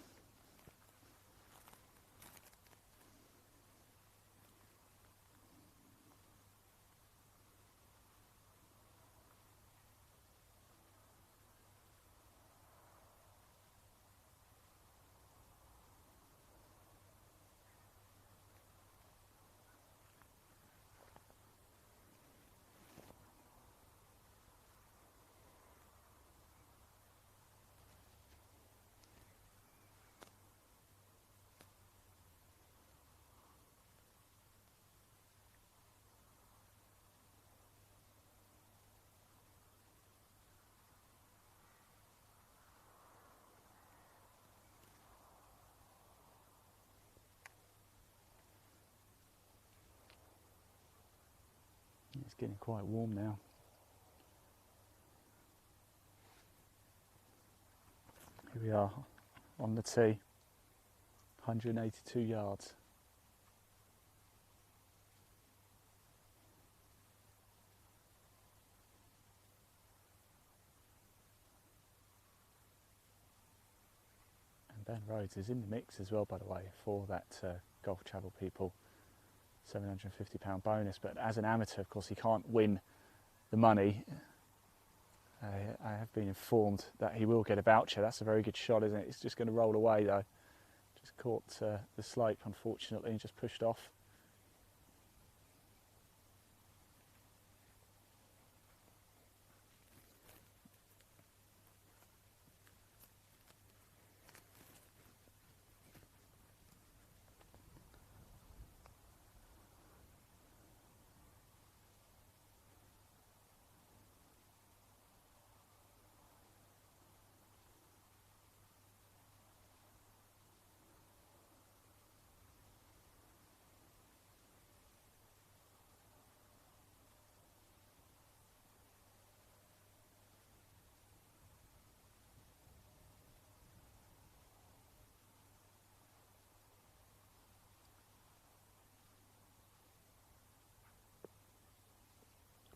It's getting quite warm now. Here we are on the tee, 182 yards. And Ben Rhodes is in the mix as well, by the way, for that Golf Travel People £750 bonus, but as an amateur, of course, he can't win the money. I have been informed that he will get a voucher. That's a very good shot, isn't it? It's just going to roll away though. Just caught the slope, unfortunately, and just pushed off.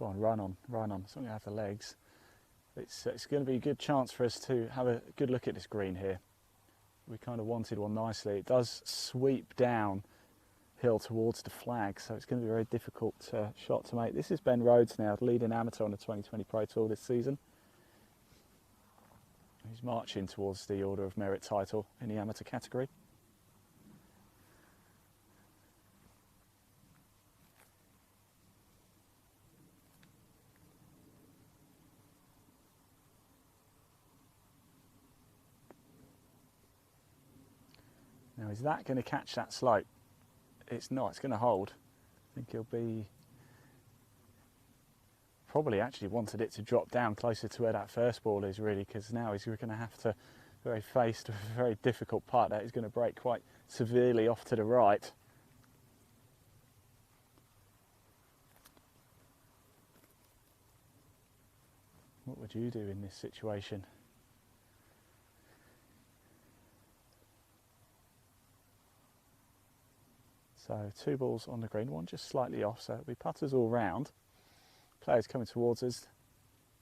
Go on, run on, run on. It's not going to have the legs. It's going to be a good chance for us to have a good look at this green here. We kind of wanted one nicely. It does sweep down hill towards the flag, so it's going to be a very difficult shot to make. This is Ben Rhodes now, leading amateur on the 2020 Pro Tour this season. He's marching towards the Order of Merit title in the amateur category. Now, is that going to catch that slope? It's not, it's going to hold. I think he'll be... Probably actually wanted it to drop down closer to where that first ball is, really, because now he's going to have to very faced with a very difficult putt that is going to break quite severely off to the right. What would you do in this situation? So 2 balls on the green, one just slightly off, so it'll be putters all round. Players coming towards us.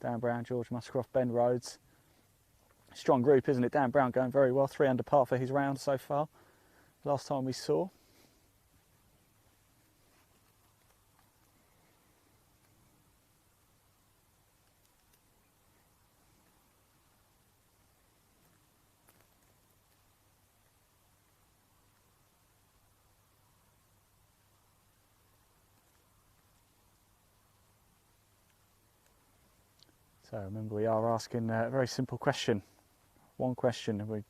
Dan Brown, George Muscroft, Ben Rhodes. Strong group, isn't it? Dan Brown going very well, 3 under par for his round so far. Last time we saw. So remember, we are asking a very simple question. One question, and we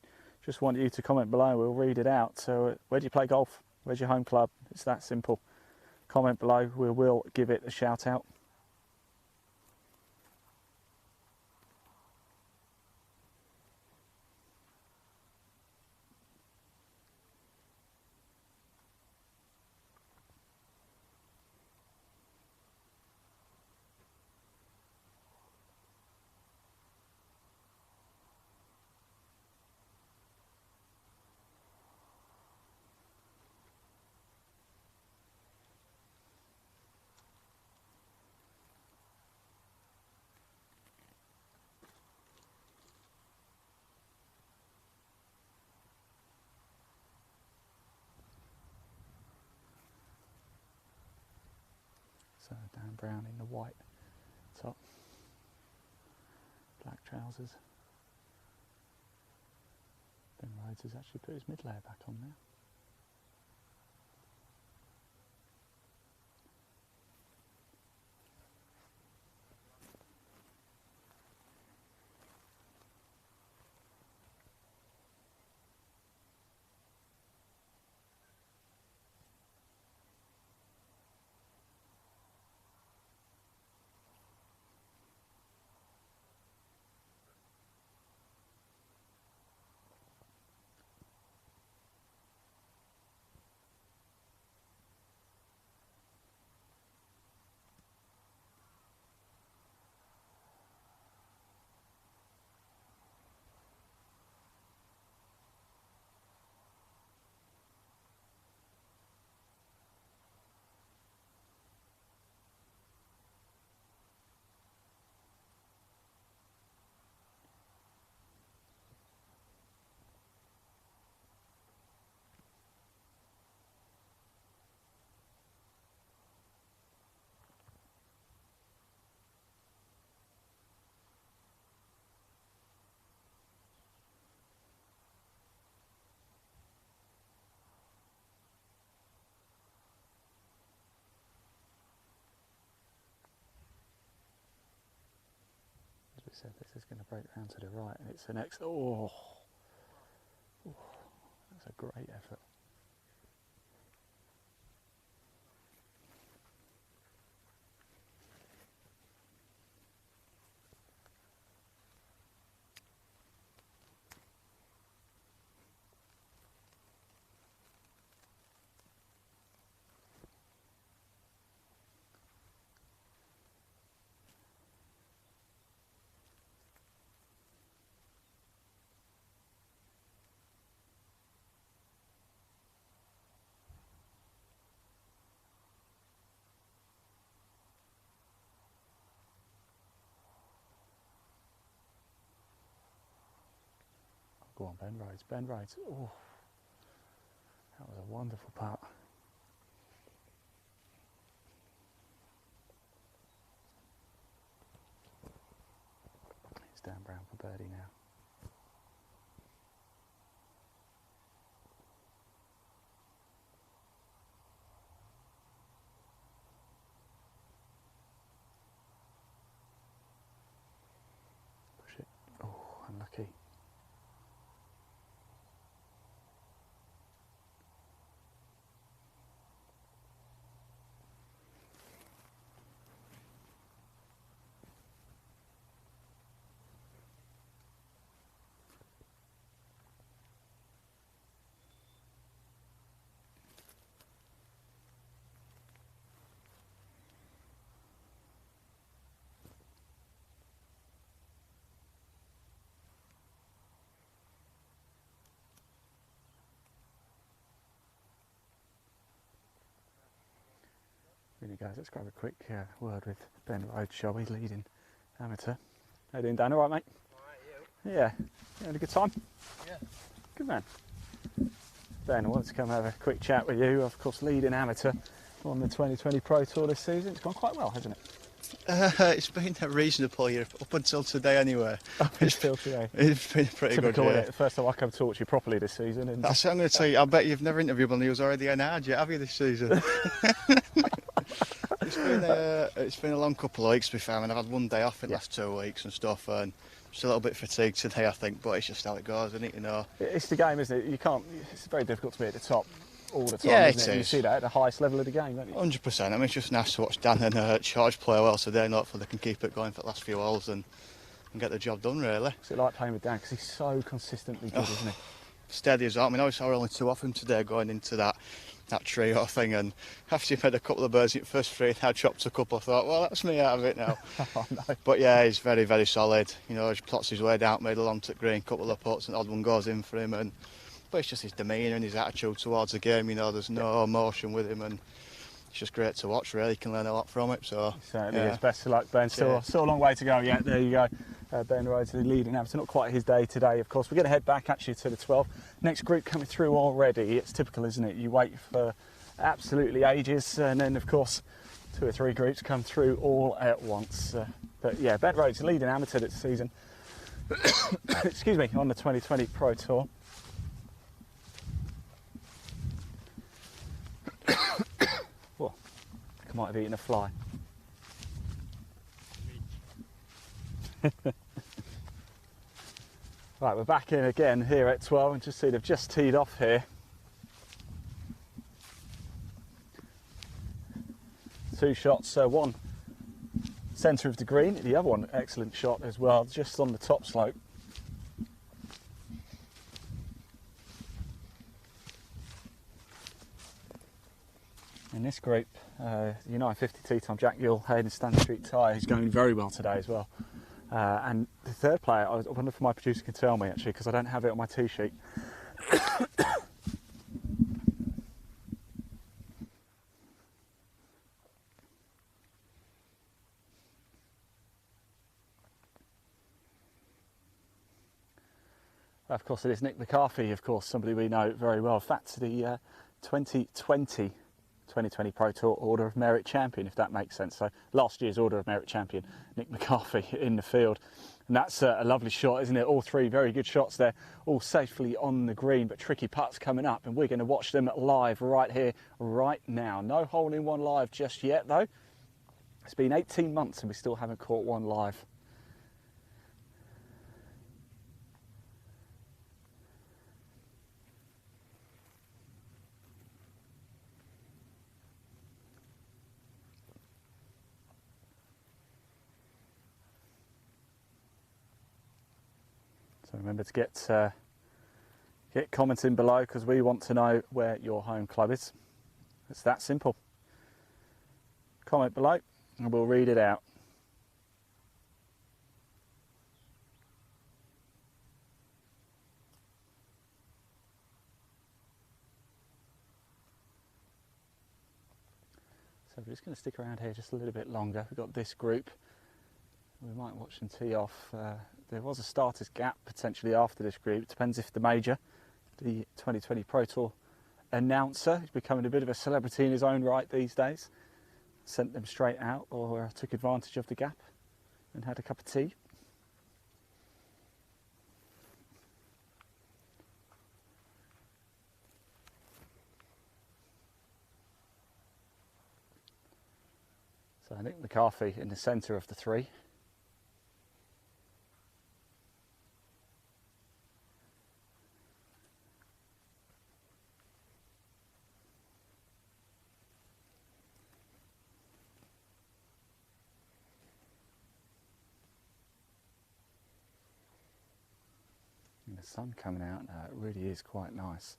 just want you to comment below. We'll read it out. So where do you play golf? Where's your home club? It's that simple. Comment below. We will give it a shout out. So Dan Brown in the white top, black trousers. Ben Rhodes has actually put his mid layer back on now. Said this is going to break round to the right, and it's an oh, that's a great effort. Go on, Ben Rhodes. Ben Rhodes. Oh, that was a wonderful putt. It's Dan Brown for birdie now. Push it. Oh, unlucky. Really, guys, let's grab a quick word with Ben Rhodes, shall we? Leading amateur. How you doing, Dan? All right, mate? All right, you? Yeah. You had a good time? Yeah. Good man. Ben, I wanted to come have a quick chat with you. Of course, leading amateur on the 2020 Pro Tour this season. It's gone quite well, hasn't it? It's been a reasonable year up until today, anyway. Until today. It's been a pretty good Typical, year. isn't it? The first time I come talk to you properly this season. And That's what I'm going to tell you. I bet you've never interviewed one who's already an ad yet, have you, this season? It's been a long couple of weeks, to be fair. I mean, I've had one day off in the last 2 weeks and stuff, and just a little bit fatigued today, I think, but it's just how it goes, isn't it, you know? It's the game, isn't it? You can't. It's very difficult to be at the top all the time, Yeah, isn't it? And you see that at the highest level of the game, don't you? 100%. I mean, it's just nice to watch Dan and Charge play well today, and hopefully they can keep it going for the last few holes and get the job done, really. What's it like playing with Dan? Because he's so consistently good, isn't he? Steady as that. I mean, I saw only 2 off him today going into that trio thing, and after he made a couple of birds in the first 3 and I chopped a couple, I thought, well, that's me out of it now. Oh, no. But yeah, he's very, very solid. You know, he plots his way down, made a long to green, couple of putts, and odd one goes in for him. But it's just his demeanour and his attitude towards the game. You know, there's no emotion with him, and it's just great to watch. Really, you can learn a lot from it. So certainly is. Best of luck, Ben. Still a long way to go yet. There you go. Ben Rhodes, the leading amateur. Not quite his day today, of course. We're going to head back actually to the 12. Next group coming through already. It's typical, isn't it? You wait for absolutely ages, and then of course 2 or 3 groups come through all at once. But yeah, Ben Rhodes, leading amateur this season. Excuse me, on the 2020 Pro Tour. Well, I might have eaten a fly. Right, we're back in again here at 12, and just see they've just teed off here. 2 shots, one centre of the green, the other one excellent shot as well, just on the top slope. In this group, the United 50 Tea Time Jack Yule Hayden Stanley Street tie is going very well today as well. And the third player, I wonder if my producer can tell me actually, because I don't have it on my tee sheet. Of course, it is Nick McCarthy, of course, somebody we know very well. In fact, the 2020 Pro Tour Order of Merit Champion, if that makes sense. So last year's Order of Merit Champion, Nick McCarthy in the field. And that's a lovely shot, isn't it? All 3 very good shots there, all safely on the green, but tricky putts coming up. And we're going to watch them live right here, right now. No hole-in-one live just yet, though. It's been 18 months and we still haven't caught one live. So remember to get commenting below, because we want to know where your home club is. It's that simple. Comment below and we'll read it out. So we're just going to stick around here just a little bit longer. We've got this group We might watch them tee off. There was a starters gap potentially after this group. It depends if the major, the 2020 Pro Tour announcer, he's becoming a bit of a celebrity in his own right these days, sent them straight out or took advantage of the gap and had a cup of tea. So Nick McCarthy in the centre of the three. And the sun coming out now, it really is quite nice.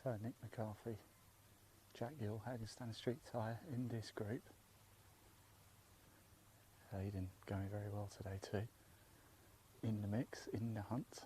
So Nick McCarthy, Jack Gill, Hagerstown Street Tyre in this group. Hayden going very well today too. In the mix, in the hunt.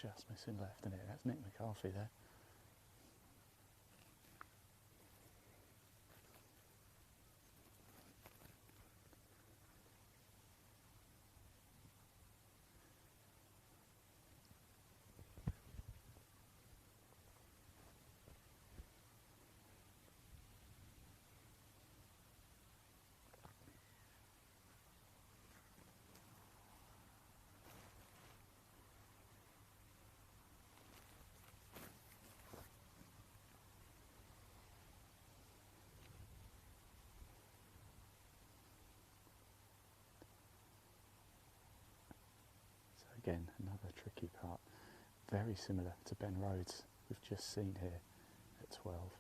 Just missing left, isn't it? That's Nick McCarthy there. Again, another tricky part, very similar to Ben Rhodes we've just seen here at 12. Of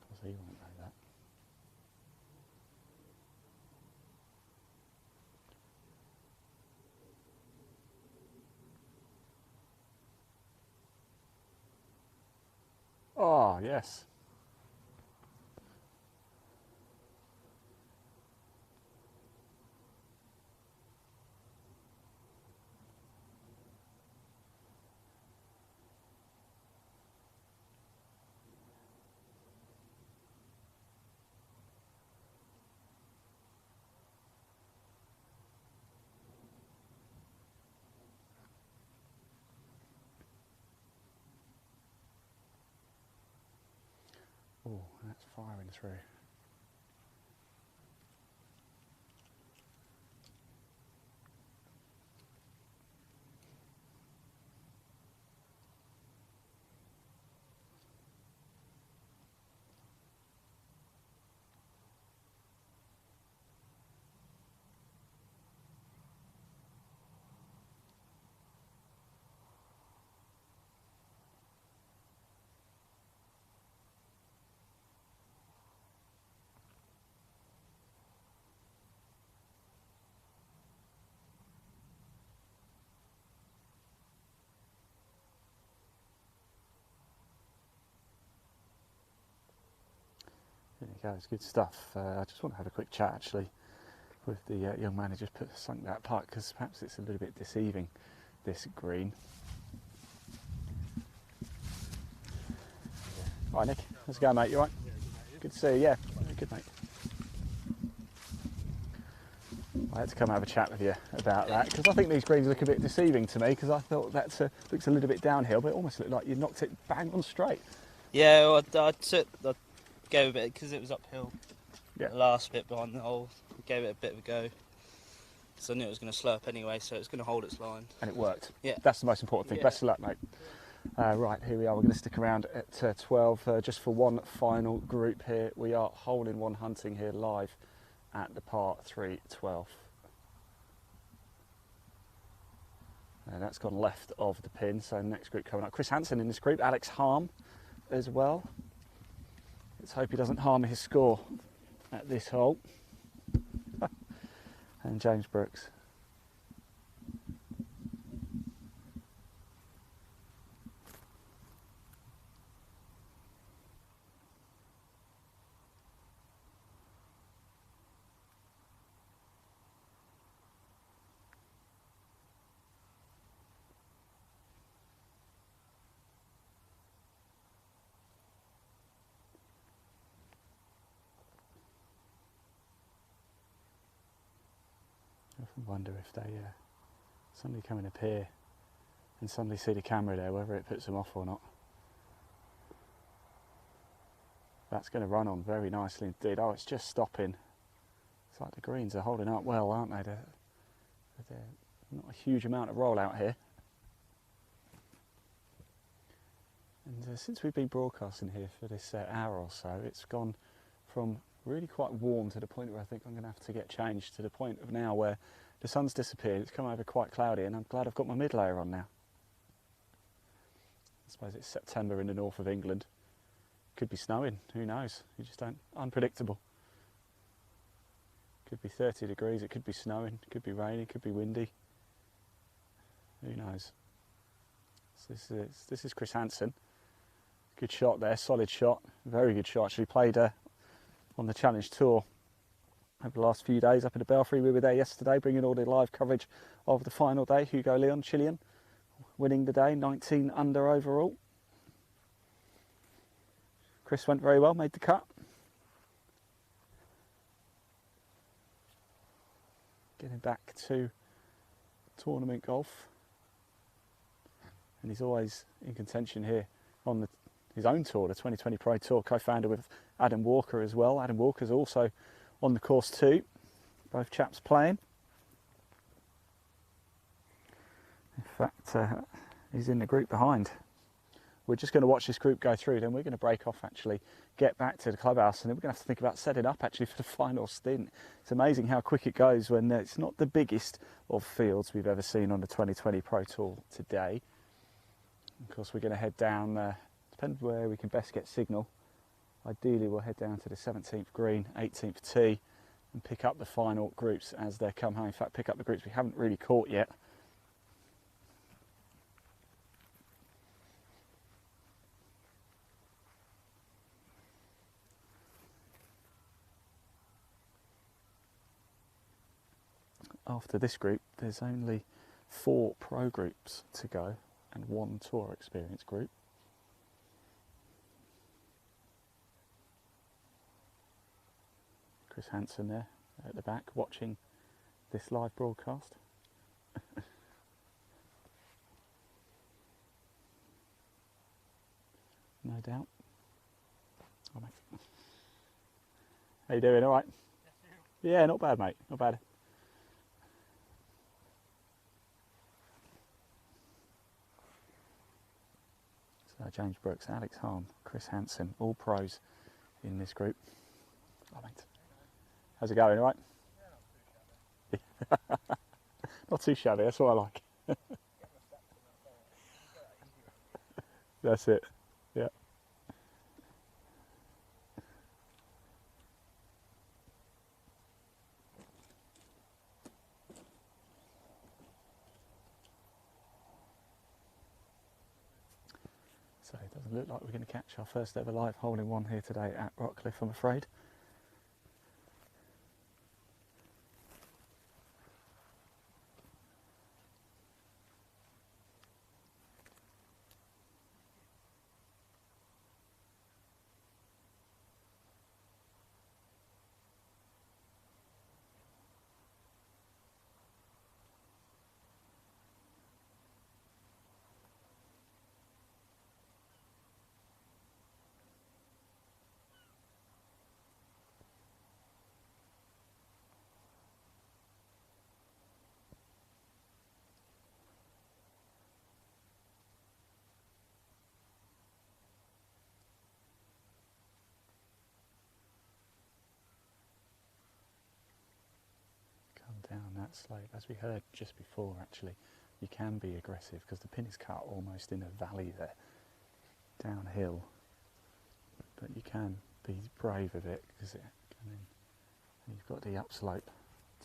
course he won't know that. Oh, yes. Oh, that's firing through. There you go, it's good stuff. I just want to have a quick chat actually with the young man who just sunk that putt, because perhaps it's a little bit deceiving, this green. Right, Nick, let's go, mate. You all right? Good to see you. Yeah, good, mate. I had to come have a chat with you about that, because I think these greens look a bit deceiving to me, because I thought that looks a little bit downhill, but it almost looked like you knocked it bang on straight. Yeah, well, I gave a bit, because it was uphill. Yeah. The last bit behind the hole, gave it a bit of a go. So I knew it was going to slurp anyway, so it's going to hold its line. And it worked. Yeah. That's the most important thing. Yeah. Best of luck, mate. Right, here we are. We're going to stick around at 12 just for one final group here. We are hole-in-one hunting here live at the par 3 12. And that's gone left of the pin, so next group coming up. Chris Hansen in this group, Alex Harm as well. Let's hope he doesn't harm his score at this hole. And James Brooks. I often wonder if they suddenly come and appear and suddenly see the camera there, whether it puts them off or not. That's going to run on very nicely indeed. Oh, it's just stopping. It's like the greens are holding up well, aren't they? They're not a huge amount of roll out here. And since we've been broadcasting here for this hour or so, it's gone from really quite warm to the point where I think I'm going to have to get changed, to the point of now where the sun's disappeared, it's come over quite cloudy, and I'm glad I've got my mid layer on now. I suppose it's September in the north of England. Could be snowing, who knows? You just don't, unpredictable. Could be 30 degrees, it could be snowing, it could be raining, it could be windy. Who knows? So this is Chris Hansen. Good shot there, solid shot, very good shot. Actually played on the Challenge Tour over the last few days up in the Belfry. We were there yesterday bringing all the live coverage of the final day. Hugo Leon, Chilean, winning the day, 19 under overall. Chris went very well, made the cut. Getting back to tournament golf. And he's always in contention here on his own tour, the 2020 Pro Tour, co-founder with Adam Walker as well. Adam Walker's also on the course too. Both chaps playing. In fact, he's in the group behind. We're just going to watch this group go through, then we're going to break off actually, get back to the clubhouse, and then we're going to have to think about setting up actually for the final stint. It's amazing how quick it goes when it's not the biggest of fields we've ever seen on the 2020 Pro Tour today. Of course, we're going to head down, depending where we can best get signal. Ideally, we'll head down to the 17th green, 18th tee, and pick up the final groups as they come home. In fact, pick up the groups we haven't really caught yet. After this group, there's only 4 pro groups to go and 1 tour experience group. Chris Hansen there at the back watching this live broadcast. No doubt. Oh, mate. How you doing? All right? Yeah, not bad, mate. Not bad. So James Brooks, Alex Harm, Chris Hansen, all pros in this group. Oh, mate. How's it going, all right? Yeah, not too shabby, that's what I like. That's it, yeah. So it doesn't look like we're going to catch our first ever live hole-in-one here today at Rockliffe, I'm afraid. down that slope. As we heard just before, actually, you can be aggressive because the pin is cut almost in a valley there, downhill. But you can be brave of it because you've got the upslope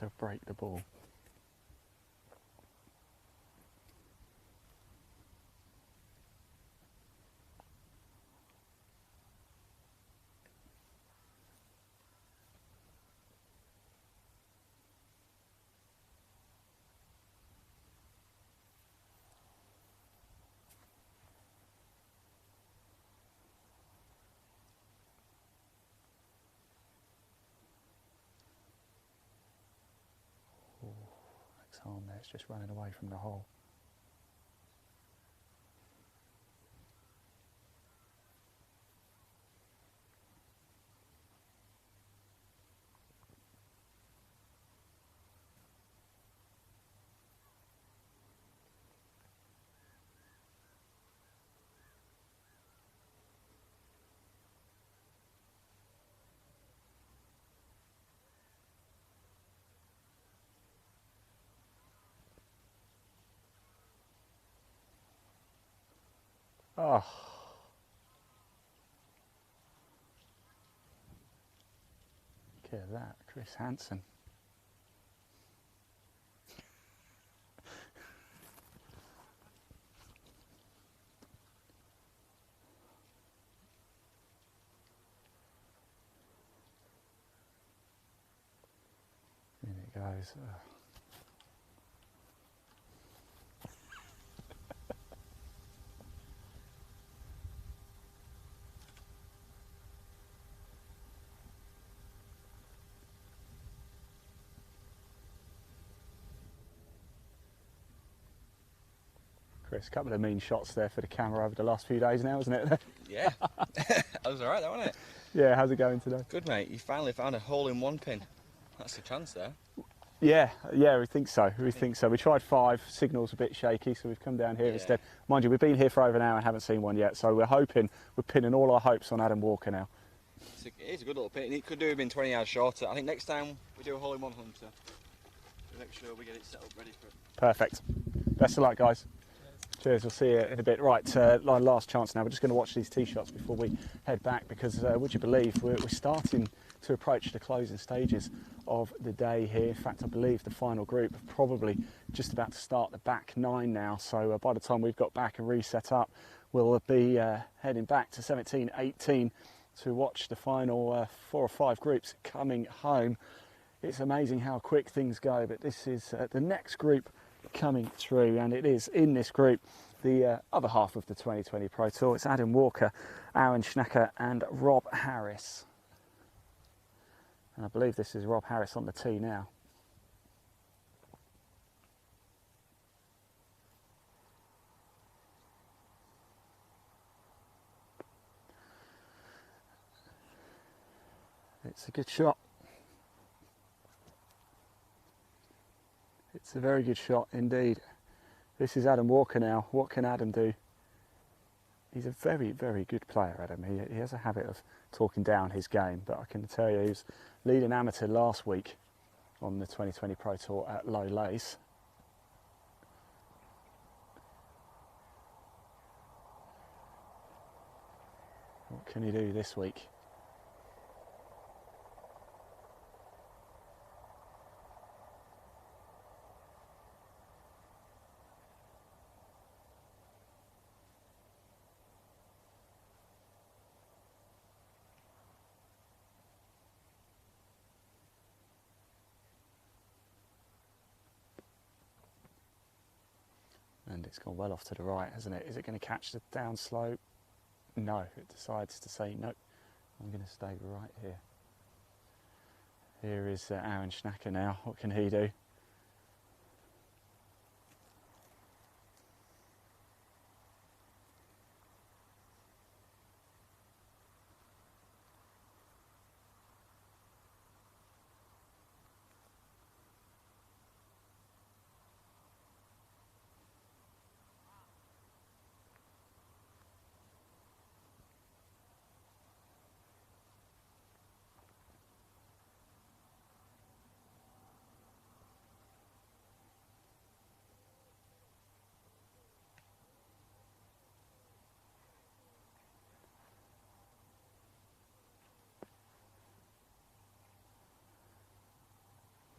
to break the ball. Arm there, it's just running away from the hole. Oh. Look at that, Chris Hansen. In it goes. Chris, a couple of mean shots there for the camera over the last few days now, isn't it? Yeah, that was alright, that wasn't it? Yeah, how's it going today? Good, mate. You finally found a hole-in-one pin. That's a chance there. Yeah, we think so. We think so. We tried 5, signal's a bit shaky, so we've come down here instead. Mind you, we've been here for over an hour and haven't seen one yet, so we're pinning all our hopes on Adam Walker now. It is a good little pin. It could do have been 20 yards shorter. I think next time we do a hole-in-one hunter, we'll make sure we get it set up ready for it. Perfect. Best of luck, guys. Cheers, we'll see you in a bit. Right, last chance now. We're just going to watch these tee shots before we head back because, would you believe, we're starting to approach the closing stages of the day here. In fact, I believe the final group are probably just about to start the back 9 now. So by the time we've got back and reset up, we'll be heading back to 17, 18 to watch the final 4 or 5 groups coming home. It's amazing how quick things go, but this is the next group coming through, and it is in this group the other half of the 2020 Pro Tour. It's Adam Walker, Aaron Schnacker and Rob Harris, and I believe this is Rob Harris on the tee now. It's a good shot. It's a very good shot indeed. This is Adam Walker now. What can Adam do? He's a very, very good player, Adam. He has a habit of talking down his game, but I can tell you he was leading amateur last week on the 2020 Pro Tour at Low Lace. What can he do this week? And it's gone well off to the right, hasn't it? Is it going to catch the downslope? No, it decides to say, nope, I'm going to stay right here. Here is Aaron Schnacker now. What can he do?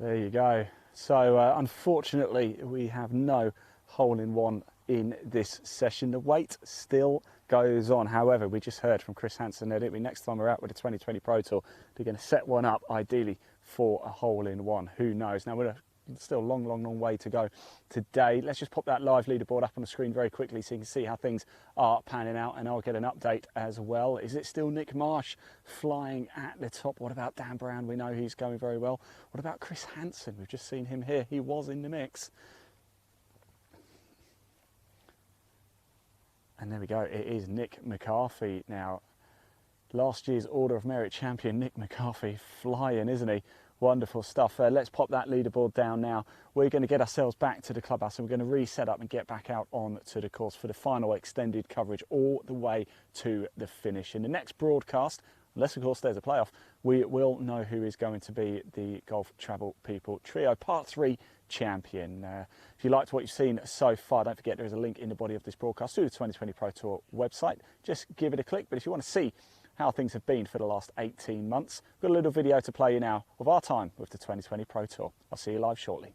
There you go. So unfortunately we have no hole-in-one in this session. The wait still goes on. However, we just heard from Chris Hansen that next time we're out with the 2020 Pro Tour, they're going to set one up ideally for a hole-in-one. Who knows? Now we're still a long way to go today. Let's just pop that live leaderboard up on the screen very quickly so you can see how things are panning out, and I'll get an update as well. Is it still Nick Marsh flying at the top? What about Dan Brown? We know he's going very well. What about Chris Hansen? We've just seen him here. He was in the mix. And there we go. It is Nick McCarthy now. Last year's Order of Merit champion Nick McCarthy, flying, isn't he? Wonderful stuff. Let's pop that leaderboard down now. We're going to get ourselves back to the clubhouse and we're going to reset up and get back out on to the course for the final extended coverage all the way to the finish. In the next broadcast, unless of course there's a playoff, we will know who is going to be the Golf Travel People Trio Part 3 champion. If you liked what you've seen so far, don't forget there is a link in the body of this broadcast to the 2020 Pro Tour website. Just give it a click. But if you want to see how things have been for the last 18 months, we've got a little video to play you now of our time with the 2020 Pro Tour. I'll see you live shortly.